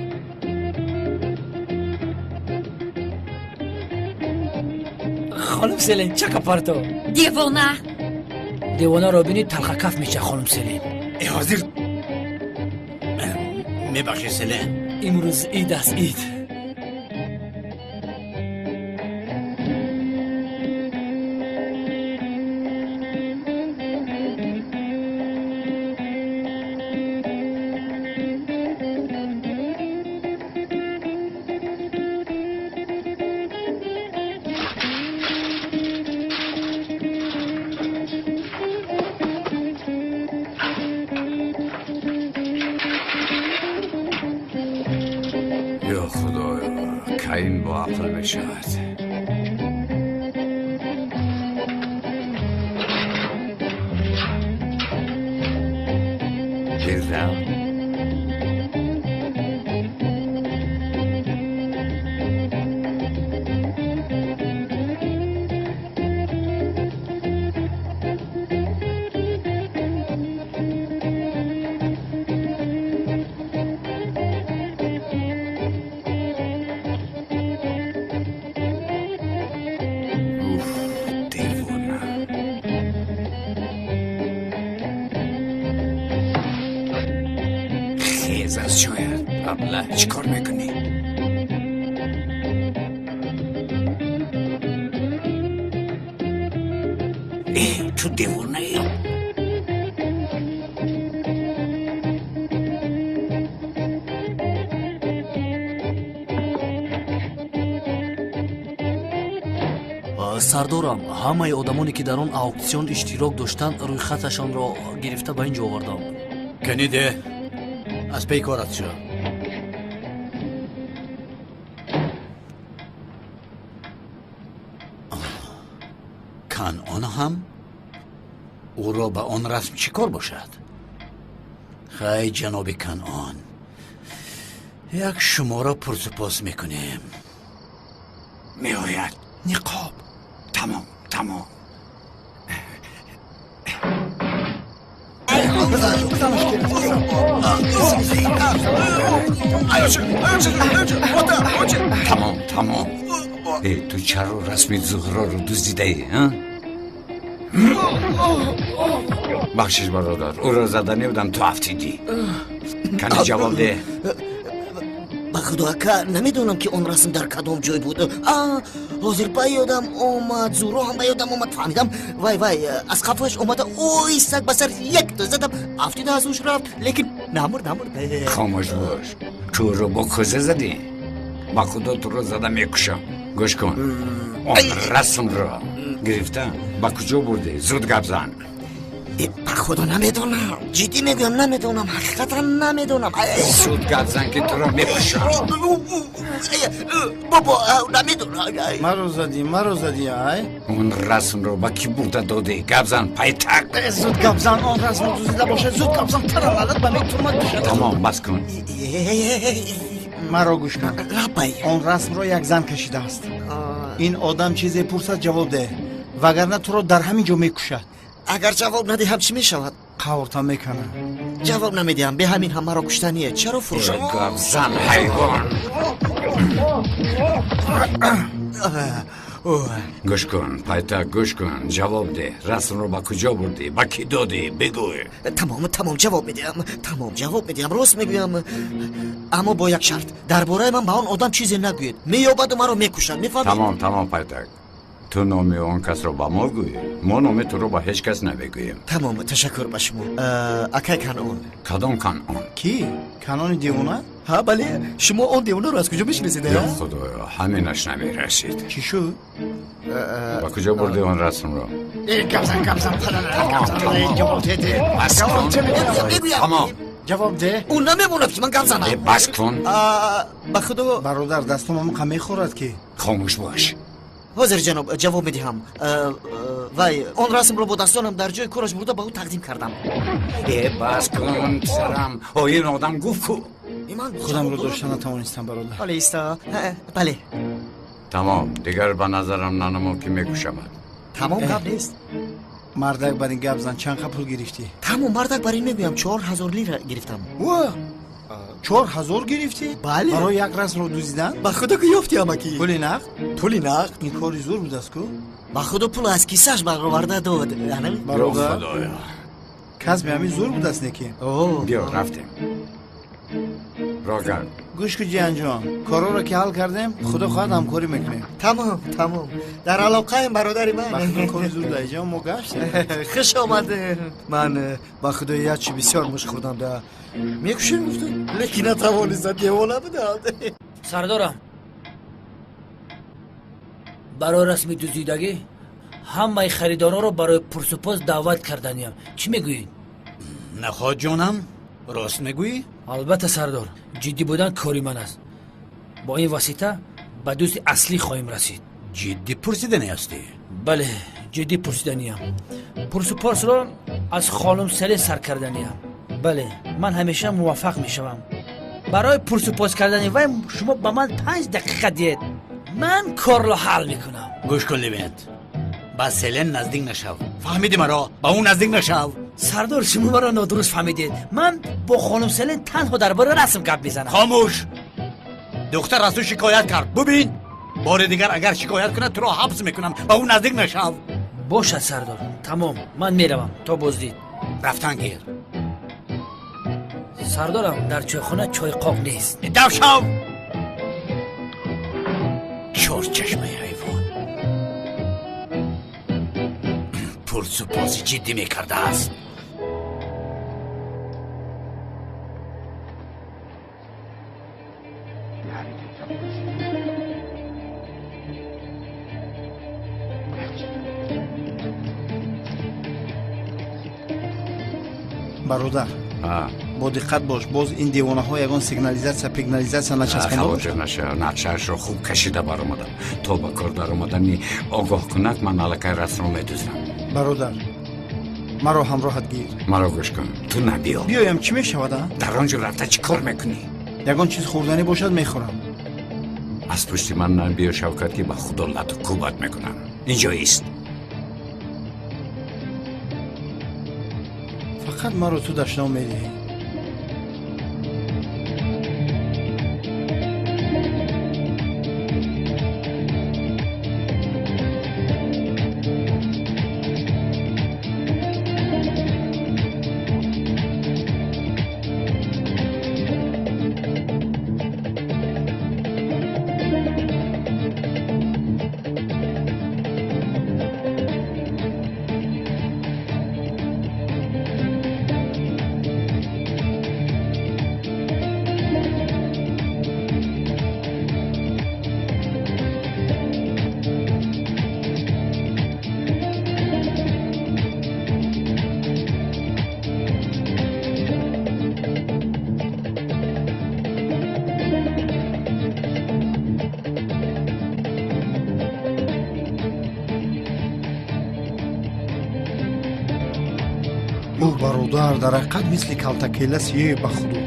[SPEAKER 4] خانم سلین چه کپارتو؟ دیوانه را بینید تلخ کف میشه خانم سلین.
[SPEAKER 7] ای حاضر میبخشی سلین.
[SPEAKER 4] امروز عید است عید.
[SPEAKER 2] یا خدایا که این با عقل بشود. گردم از شاید ابله چی کار میکنی؟ ای تو دیوانه ای؟
[SPEAKER 8] سردارم همه آدمانی که در آن اuksion اشتراک داشتند روی خطشان را گرفته به اینجا آوردم.
[SPEAKER 7] کنیده از پی کارت شو. کان آن هم او را به آن رسم چی کار باشد؟ خیلی جناب کنعان، یک شما را پرسپاس میکنیم. میآید نقاب. تمام.
[SPEAKER 2] تمام. تو چرا رسم زهرا رو دزدیده ای؟ بخشش برادر، او را زدنی بودم تو افتیدی. کنی جواب ده.
[SPEAKER 16] با خدا که نمیدونم که اون رسم در کدام جای بود. حاضر به یادم اومد، زورو هم به یادم اومد، فهمیدم. وای از خفاش اومده اوی سگ بسر یک تا زدم، افتیده از اوش رفت، لیکن نمرد.
[SPEAKER 2] خاموش باش، تو رو با کوزه زدی. با خدا تو رو زدم میکشم. گوش کن، اون رسم را گرفتم. با کجا برده؟ زود گپ زن.
[SPEAKER 16] با خدا نمیدونم، جدی میگم نمیدونم، حقیقتا نمیدونم.
[SPEAKER 2] زود گپ زن که تو رو میکشم.
[SPEAKER 16] بابا نمیدونم.
[SPEAKER 3] مرو زدی ای؟
[SPEAKER 2] اون رسم رو با کی برده دادی؟ گپ زن پایتک.
[SPEAKER 3] زود گپ زن، اون رسم رو دزدیده باشه. زود گپ زن، ترالت به میتونم بشه.
[SPEAKER 2] تمام بس کن.
[SPEAKER 3] مرا گوش کن. اون رسم رو یک زن کشیده است. این آدم چیزی پرسد جواب ده، وگرنه تو رو در همین جا میکشد.
[SPEAKER 16] اگر جواب ندهم چی میشود؟
[SPEAKER 3] قورتا میکنه.
[SPEAKER 16] جواب نمیدیم، به همین هم مرا کشتنیه. چرا فروش؟
[SPEAKER 2] گپ زن حیوان. گوش کن پایتک، گوش کن، جواب ده. رسم رو با کجا بردی؟ با کی دادی؟ بگوی.
[SPEAKER 16] تمام جواب میدیم، راست میگویم. اما با یک شرط، درباره من به آن آدم چیزی نگوید. مییابد و مرا میکشد، میفهمی؟
[SPEAKER 2] تمام پایتک. تو نام اون کس رو با ما گوی، ما نام تو رو با هیچ کس نبگوییم.
[SPEAKER 16] تمام، تشکر به شما. اکی کنعان.
[SPEAKER 2] کدام کنعان؟
[SPEAKER 3] کی؟ کنعان دیوانه؟
[SPEAKER 16] ها بله، شما اون دیوانه رو از کجا میشناسید؟
[SPEAKER 2] یا خدایا، همینش نمیرسید.
[SPEAKER 3] چی شد؟
[SPEAKER 2] با کجا بردی اون رسم رو؟
[SPEAKER 16] گپزن
[SPEAKER 3] جواب ده.
[SPEAKER 16] اون نمیموند که من گپ زنم.
[SPEAKER 2] بس کن.
[SPEAKER 16] به خدا
[SPEAKER 3] برادر، دستم هم غم میخورد که.
[SPEAKER 2] خاموش باش.
[SPEAKER 16] حاضر جناب، جواب میدهم. وای اون رسم رو با دستانم در جای کارش برده به او تقدیم کردم.
[SPEAKER 2] بس کن سرم. این آدم گفت کو.
[SPEAKER 3] خودم رو داشتن نتوانستم برادر.
[SPEAKER 16] حالا ایستا. بله.
[SPEAKER 2] تمام، دیگر به نظرم نانمو که میکشم.
[SPEAKER 16] تمام گپ نیست.
[SPEAKER 3] مردک بر این گپ زن، چند پول گرفتی؟
[SPEAKER 16] تمام مردک بر این میگویم 4000 لیره گرفتم.
[SPEAKER 3] 4000 گرفتی؟
[SPEAKER 16] بله.
[SPEAKER 3] برای یک رسم رو دزدیدن؟
[SPEAKER 16] با خدا که یافتی امکی.
[SPEAKER 3] پول نقد؟
[SPEAKER 16] این
[SPEAKER 3] کاری زور بود است کو؟
[SPEAKER 16] با خدا پول از کیسهش برآورده داد.
[SPEAKER 3] برادر کسب همین زور بود است نکی.
[SPEAKER 2] بیا رفتیم. راگرد
[SPEAKER 3] گوش که جیان جان، کارا رو که حل کردیم، خدا خواهد همکاری میکنیم.
[SPEAKER 16] تمام در علاقه ایم برادری من.
[SPEAKER 3] بخدا کاری زور دایی جان ما گشتیم.
[SPEAKER 16] خوش آمده. من با خدا یه چی بسیار مش خوردم ده میکشیم گفتم، لیکن نتوانستم دیوانه بدم.
[SPEAKER 4] سردارم، برای رسم دزدیدگی همه خریدارا رو برای پرسپاس دعوت کردنیم. چی میگویید؟
[SPEAKER 7] نخواد جانم، راست میگویی؟
[SPEAKER 4] البته سردار، جدی بودن کاری من است. با این واسطه به دوست اصلی خواهیم رسید.
[SPEAKER 7] جدی پرسیدنی هستی؟
[SPEAKER 4] بله، جدی پرسیدنیم. پرسپاس رو از خانم سلی سر کردنیم. بله، من همیشه موفق میشوم. برای پرسپاس کردن وای شما به من 5 دقیقه دید، من کار رو حل میکنم.
[SPEAKER 7] گوش کن لیویت، با سلن نزدیک نشو. فهمیدی مرا؟ با اون نزدیک نشو.
[SPEAKER 4] سردار شما مرا نادرست فهمیدید. من با خانم سلن تنها درباره رسم گپ میزنم.
[SPEAKER 7] خاموش. دختر از تو شکایت کرد. ببین بار دیگر اگر شکایت کنه تو رو حبس میکنم. با اون نزدیک نشو.
[SPEAKER 4] باشد سردار، تمام، من میروم تا بازدید.
[SPEAKER 7] رفتن گیر.
[SPEAKER 4] سردارم، در چایخانه چای قاق نیست.
[SPEAKER 7] دو شو. چور چشمه حیوان. پرسپاسی جدی میکرده است.
[SPEAKER 3] برادر با دقت باش، باز این دیوانه ها یگان سیگنالیزاسیا پیگنالیزاسیا نچسبنده باشه.
[SPEAKER 2] خواجه نشه، نقشهش رو خوب کشیده بر اومدم. تو با کار در اومدنی آگاه کنک من علکه رسم رو میدوزم.
[SPEAKER 3] برادر مرا همراهت گیر.
[SPEAKER 2] مرا گوش کن، تو نبیا.
[SPEAKER 3] بیایم چی میشود؟
[SPEAKER 2] در آنجا رفته چی کار میکنی؟
[SPEAKER 3] یگان چیز خوردنی باشد میخورم.
[SPEAKER 2] از پشت من نبیا شوکت که به خدا لط و کوبت میکنم. اینجا ایست.
[SPEAKER 3] فقط مرا تو دشنام میدهی. او برادر در حقیقت مثل کلتکیلس یه بخودو.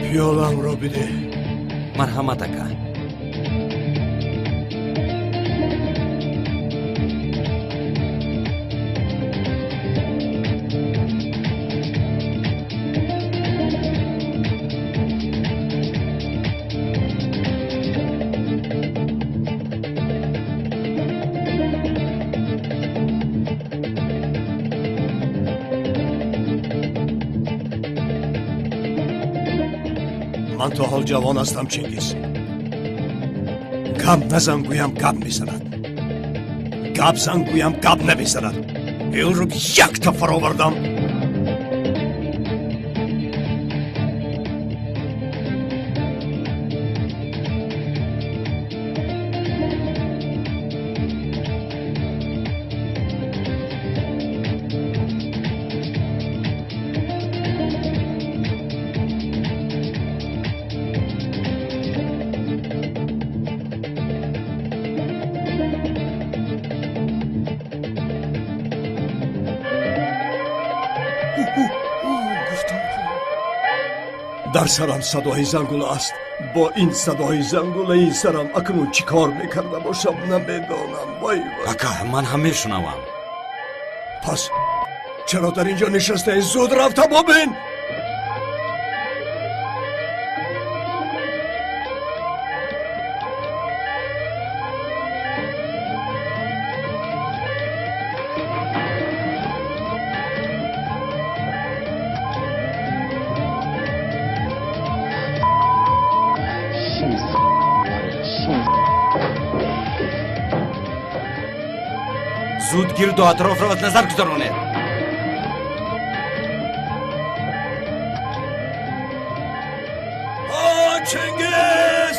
[SPEAKER 12] پیالم را بده.
[SPEAKER 1] مرحمت اکا.
[SPEAKER 12] من تا حال جوان هستم چنگیز. گپ نزن گویم گپ میزند. گپ زن گویم گپ نمیزند. این رو یک تا فراوردم. در سرم صدای زنگوله است. با این صدای زنگوله این سرم اکنون چی کار میکرده باشم نمیدانم. وای وای.
[SPEAKER 1] اکا من هم میشنوم.
[SPEAKER 12] پس چرا در اینجا نشسته؟ زود رفته ببین.
[SPEAKER 1] زود گرد و اطراف را از نظر گذرانید.
[SPEAKER 12] چنگیز!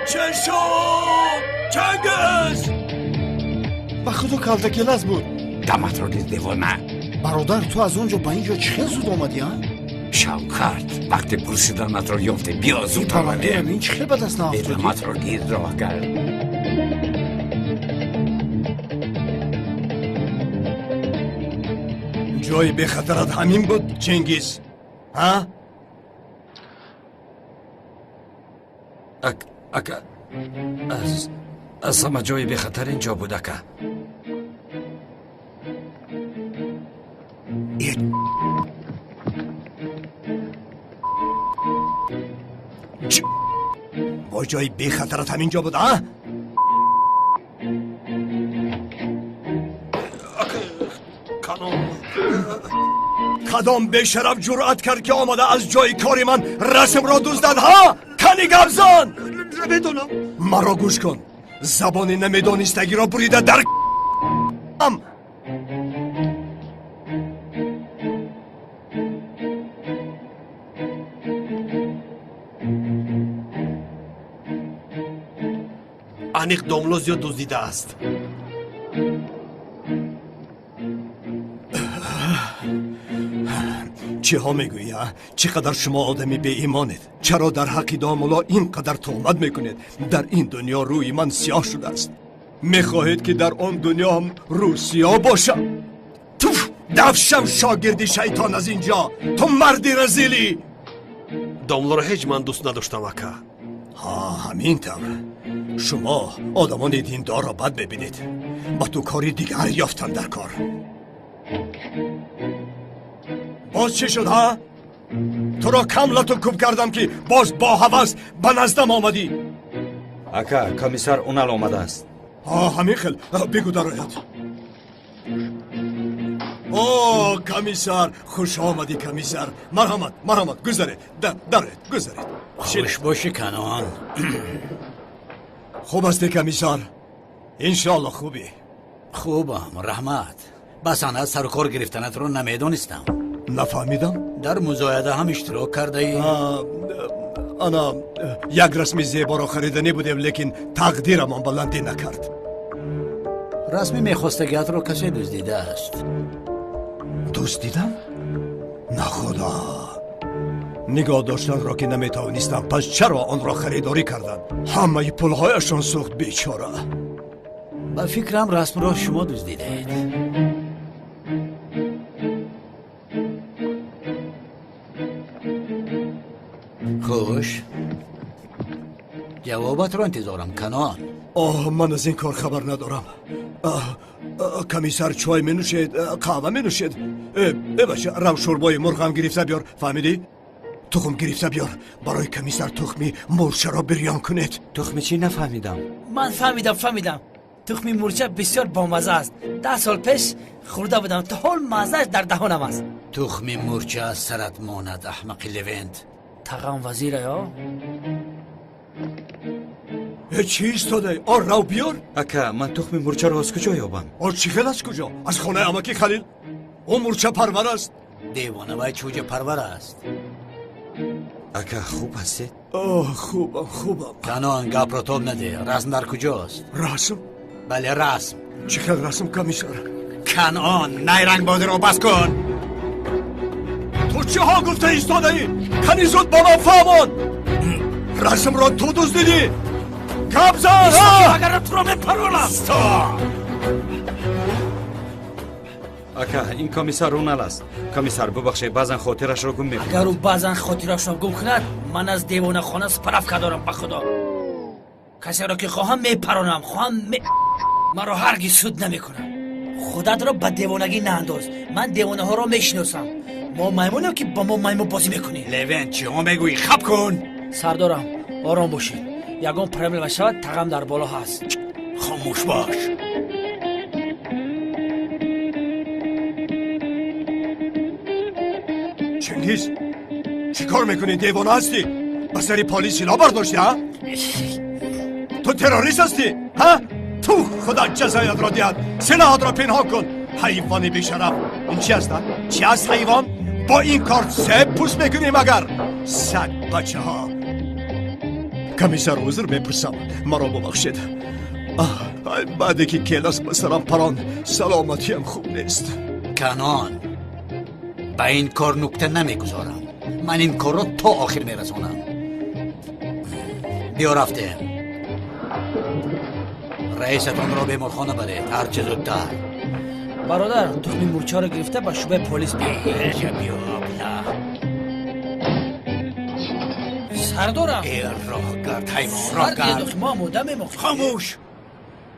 [SPEAKER 12] چه شد؟ چنگیز!
[SPEAKER 3] به خدا کلتکیلس بود.
[SPEAKER 2] دمت را گیر دیوانه.
[SPEAKER 3] برادر تو از اونجا به اینجا چه زود آمدی ها؟
[SPEAKER 2] شوکت وقتی پرسیدنت را یافته بیا زود آمده.
[SPEAKER 3] این چه به دست نافتادی؟
[SPEAKER 2] دمت را گیر راه کرد.
[SPEAKER 12] جای به خطرت همین بود چنگیز؟ ها؟
[SPEAKER 1] اکا از همه جای به خطر اینجا بود اکا.
[SPEAKER 12] با جای به خطرت همین جا بود ها؟ کدام به شرف جرأت کرد که آمده از جای کاری من رسم را دزدد ها؟ کنی گبزان! نمیدونم. مرا گوش کن. زبان نمیدانستگی را بریده در انیق داملو زیاد دزدیده است. چه ها میگویی؟ چقدر شما آدمی بی ایمانید؟ چرا در حق داملا اینقدر تهمت میکنید؟ در این دنیا روی من سیاه شده است. میخواهید که در آن دنیا هم رو سیاه باشم؟ دفشم شاگردی شیطان از اینجا. تو مردی رزیلی. داملا را هیچ من دوست نداشتم اکا. همین طور شما آدمان دیندار را بد ببینید. با تو کاری دیگر یافتن در کار. باز چه شد ها؟ تو را کم لطو کوب کردم که باز با هوس به نزدم آمدی.
[SPEAKER 1] اکا کمیسر اونال آمده است.
[SPEAKER 12] همین خیل بگو درایت. اوه کمیسر، خوش آمدی کمیسر. مرحمت گذارید درایت گذارید.
[SPEAKER 7] خوش باشی کنان.
[SPEAKER 12] خوب هستی کمیسر؟ انشالله خوبی.
[SPEAKER 7] خوبم رحمت. بس انا سر و کار گرفتنت رو نمیدونستم.
[SPEAKER 12] نفهمیدم؟
[SPEAKER 7] در مزایده هم اشتراک کرده ای؟
[SPEAKER 12] انا یک رسم زیبا را خریدنی بودیم لیکن تقدیرم بلندی نکرد.
[SPEAKER 7] رسم میخواستگیت رو کسی دزدیده است.
[SPEAKER 12] دزدیدم؟ نه خدا. نگاه داشتن را که نمیتوانستم، پس چرا آن را خریداری کردن؟ همه پولهایشان سوخت بیچاره.
[SPEAKER 7] با فکرم رسم را شما دزدیده اید. خوش جوابت رو انتظارم کنان.
[SPEAKER 12] من از این کار خبر ندارم. کمیسر چای می نوشید؟ قهوه می نوشید؟ باشه رو شوربای مرغ هم گرفته بیار. فهمیدی؟ تخم گرفته بیار برای کمیسر. تخمی مرچه را بریان کنید.
[SPEAKER 1] تخمی چی؟ نفهمیدم.
[SPEAKER 4] من فهمیدم. تخمی مرچه بسیار بامزه است. 10 سال پیش خورده بودم تا حال مزهش در دهانم است.
[SPEAKER 7] تخمی مرچه از سرت ماند احمق لوینت.
[SPEAKER 4] تقام وزیره یا؟
[SPEAKER 12] چی ایستاده؟ رو بیار.
[SPEAKER 1] اکا من تخم مرچه را از کجا یابم؟
[SPEAKER 12] چی خیل از کجا؟ از خانه امکی خلیل. اون مرچه پرور است.
[SPEAKER 7] دیوانه وای چوجه پرور است.
[SPEAKER 1] اکا خوب هستید؟
[SPEAKER 12] خوبم.
[SPEAKER 7] کنان گپ را تاب نده. رسم در کجاست؟
[SPEAKER 12] رسم؟
[SPEAKER 7] بله رسم.
[SPEAKER 12] چی خیل رسم کمیسر؟
[SPEAKER 7] کنان نیرنگ باده را بس کن.
[SPEAKER 12] تو چه ها گفته ایستاده ای؟ کنی زود با من فهمان. رسم را تو دزدیدی. کبزن
[SPEAKER 4] اگر تو را میپرونم.
[SPEAKER 1] اکا این کمیسر اونال است. کمیسر ببخشید بعضن خاطرش را گم میکنه.
[SPEAKER 4] اگر او بعضن خاطرش را گم کند من از دیوانه خانه سپرفکه دارم. به خدا کسی را که خواهم میپرونم. مرا هرگز سود نمیکنم. خودت را به دیوانگی نانداز. من دیوانه ها را میشناسم. ما میمونیم که با ما میمون بازی میکنی.
[SPEAKER 7] لوینت چی ها میگویی؟ خب کن.
[SPEAKER 4] سردارم آرام باشید. یگان پرمل بشود تقم در بالا هست.
[SPEAKER 7] خاموش باش.
[SPEAKER 12] چنگیز چی کار میکنی؟ دیوانه هستی؟ بسری پالیسی لا برداشتی ها؟ تو تروریست هستی؟ ها؟ تو خدا جزایت را دید. سلاحات را پنهان کن. حیوانی بیشرف. این چی هست؟ چی هست حیوان؟ با این کار سب پوست میکنیم اگر؟ سگ بچه ها. کمیسر عذر میپرسم. مرا ببخشید. بعد که کلاس بسرم پران سلامتیم خوب نیست.
[SPEAKER 7] کنان با این کار نکته نمیگذارم. من این کار رو تا آخر میرسونم. بیا رفتیم. رئیستان را به مرخانه برید هر چه زودتر.
[SPEAKER 4] برادر تخمی مرچه را گرفته با شبه پلیس
[SPEAKER 7] بیا.
[SPEAKER 4] سردارم
[SPEAKER 7] راه گرد حیوان راه گرد.
[SPEAKER 4] ما موده میمخت.
[SPEAKER 7] خاموش.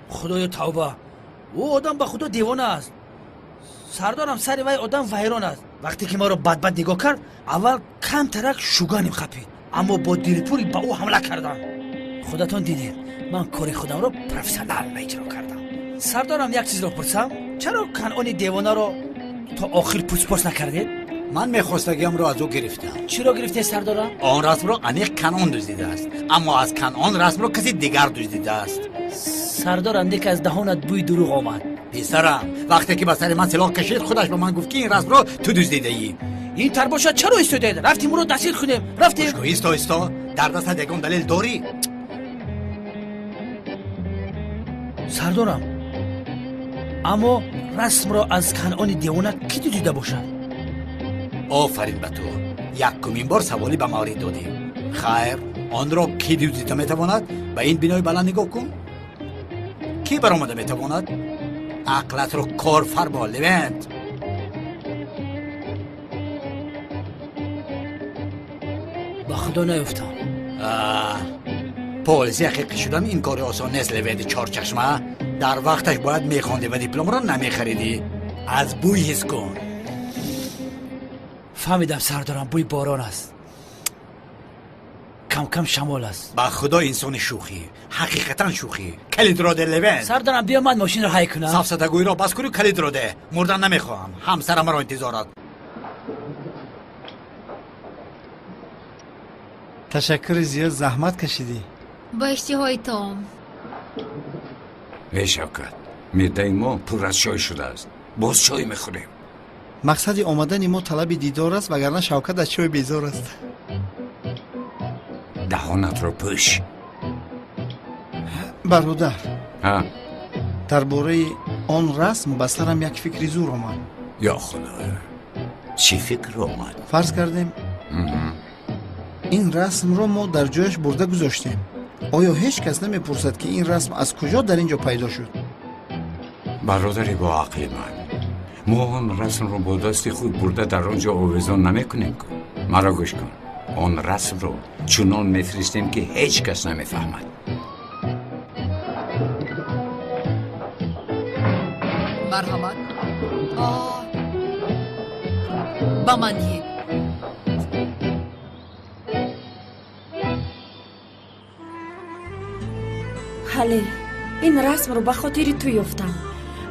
[SPEAKER 4] خدای توبه. او آدم به خدا دیوانه است. سردارم سر وی آدم ویران است. وقتی که ما رو بد نگاه کرد اول کم ترک شوگانیم خپید، اما با دیرپوری به او حمله کردن. خودتان دیدید من کاری خودم رو پروفسیونال اجرا کردم. سردارم یک چیز رو پرسم، چرا کنعان دیوانه رو تا آخر پوچ نکردید؟
[SPEAKER 7] من میخواستگیم رو از او گرفتم.
[SPEAKER 4] چرا گرفته سردارم؟
[SPEAKER 7] آن رسم رو انیق کنعان دزدیده است، اما از کنعان رسم رو کسی دیگر دزدیده است.
[SPEAKER 4] سردارم دیگه از دهانت بوی دروغ آمد.
[SPEAKER 7] پسرم وقتی که به سر من سلاح کشید خودش به من گفت که این رسم رو تو دزدیده ای.
[SPEAKER 4] این تر باشد چرا ایستادید؟ رفتیم رو دستگیر کنیم. رفتیم.
[SPEAKER 7] ایستا در دست یگان دلیل داری؟
[SPEAKER 4] سردارم اما رسم را از کنعان دیوانه کی دیده باشد؟
[SPEAKER 7] آفرین به تو. یکمین بار سوالی به مورد دادی. خیر آن را کی دیده میتواند؟ به این بنای بلند نگاه کن. کی برآمده میتواند؟ عقلت رو کار فرما لوینت.
[SPEAKER 4] با خدا نیفتم.
[SPEAKER 7] پلیسی حقیقی شدن این کار آسان نیست لوینت چارچشمه. در وقتش باید میخوندی و دیپلم را نمیخریدی. از بوی حس کن.
[SPEAKER 4] فهمیدم سردارم، بوی باران است. کم کم شمال است.
[SPEAKER 7] با خدا انسان شوخی، حقیقتا شوخی. کلید را ده لوینت.
[SPEAKER 4] سردارم بیا من ماشین را حی کنم.
[SPEAKER 7] سفسطه‌گویی را بس کنی، کلید را ده. مردن نمیخواهم. همسرم را انتظارات.
[SPEAKER 3] تشکر زیاد، زحمت کشیدی.
[SPEAKER 5] با اشتهای تام.
[SPEAKER 2] ای شوکت، معده ما پر از چای شده است. باز چای میخوریم.
[SPEAKER 3] مقصد آمدن ما طلب دیدار است، وگرنه شوکت از چای بیزار است.
[SPEAKER 2] دهانت رو پوش.
[SPEAKER 3] برادر،
[SPEAKER 2] ها؟
[SPEAKER 3] درباره آن رسم به سرم یک فکری زور آمد.
[SPEAKER 2] یا خدا، چی فکر آمد؟
[SPEAKER 3] فرض کردیم این رسم را ما در جایش برده گذاشتیم. آیا هیچ کس نمیپرسد که این رسم از کجا در اینجا پیدا شد؟
[SPEAKER 2] برادری با عقل ما آن رسم رو با دست خود برده در آنجا آویزان نمیکنیم. مرا گوش کن. آن رسم رو چنان میفرستیم که هیچ کس نمیفهمد.
[SPEAKER 5] مرحمت. با من دیگه.
[SPEAKER 14] حاله این رسم رو به خاطر تو یافتم.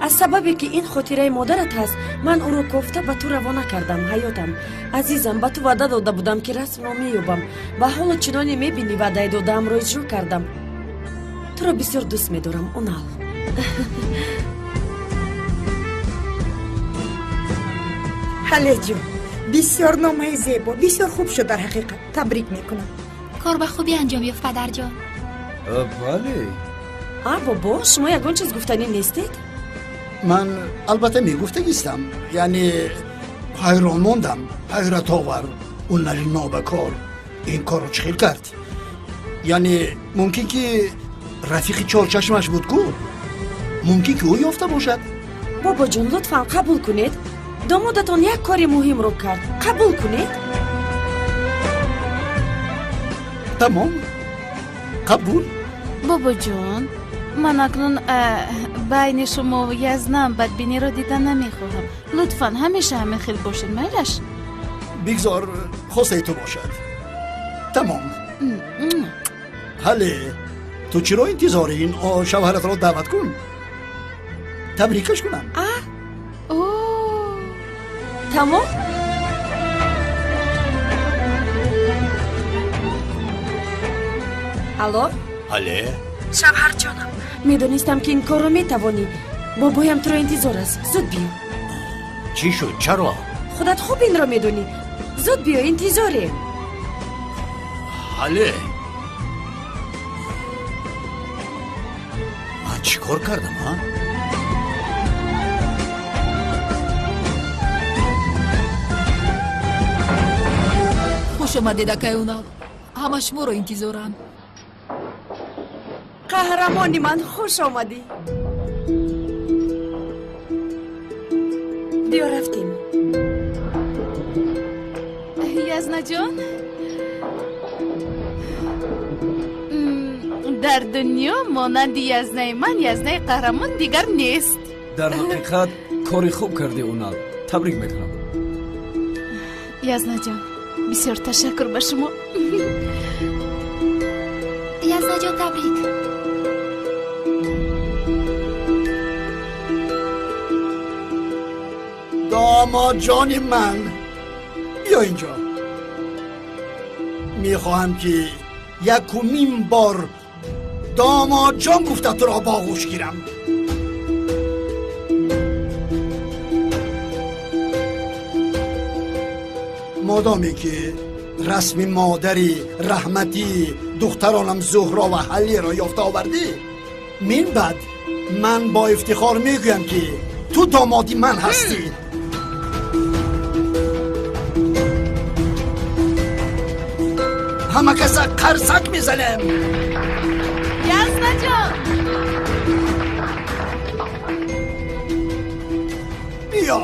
[SPEAKER 14] از سببی که این خاطره مادرت هست من او رو گفته به تو روانه کردم. حیاتم عزیزم، به تو وعده داده بودم که رسم رو مییابم و حالا چنانی میبینی وعده دادم رو اجرا کردم. تو رو بسیار دوست میدارم اونال.
[SPEAKER 13] حله جون، بسیار نامه زیبا، بسیار خوب شد. در حقیقت تبریک میکنم.
[SPEAKER 5] کار به خوبی انجام یافت پدر جان.
[SPEAKER 3] بله.
[SPEAKER 14] بابا شما یگان چیز گفتنی نیستید؟
[SPEAKER 9] من البته میگفتگیستم، یعنی حیران موندم. حیرت آور اون نری نابکار این کار رو چخیل کرد. یعنی ممکن که رفیق چارچشمش بود کو، ممکن که او یافته باشد.
[SPEAKER 14] بابا جان لطفا قبول کنید، دامادتان یک کاری مهم رو کرد. قبول کنید.
[SPEAKER 9] تمام قبول.
[SPEAKER 6] بابا جون، من اکنون بین شما و یزنم بدبینی را دیدن نمیخواهم. لطفا همیشه همه خیل باشین. میلش
[SPEAKER 9] بگذار خواسته تو باشد. تمام. حاله تو چرا انتظار این شوهرت را دعوت کن، تبریکش کنم.
[SPEAKER 14] تمام. الو.
[SPEAKER 7] حاله
[SPEAKER 14] شوهر جانم، میدونستم که این کار رو میتوانی. بابایم تو رو انتظار است. زود بیا.
[SPEAKER 7] چی شد؟ چرا؟
[SPEAKER 14] خودت خوب این را میدونی. زود بیا، انتظاره.
[SPEAKER 7] حاله من چی کار کردم ها؟
[SPEAKER 5] خوش آمدید دکه اونا. همه شما رو انتظارم.
[SPEAKER 14] قهرمانی من، خوش آمدی. بیا رفتیم.
[SPEAKER 6] یزنا جان، در دنیا مانند یزنه من یزنه قهرمان دیگر نیست.
[SPEAKER 11] در حقیقت کاری خوب کردی اونال. تبریک میکنم.
[SPEAKER 6] یزنا جان بسیار تشکر به شما.
[SPEAKER 5] یزنا جان تبریک.
[SPEAKER 9] داماد جان من، بیا اینجا. میخواهم که یکمین بار داماد جان گفته تو را با آغوش گیرم. مادامی که رسم مادری رحمتی دخترانم زهرا و حلی را یافته آوردی، من بعد من با افتخار میگویم که تو دامادی من هستی. همه کسا قرصک میزنم.
[SPEAKER 6] یزده جان
[SPEAKER 9] بیا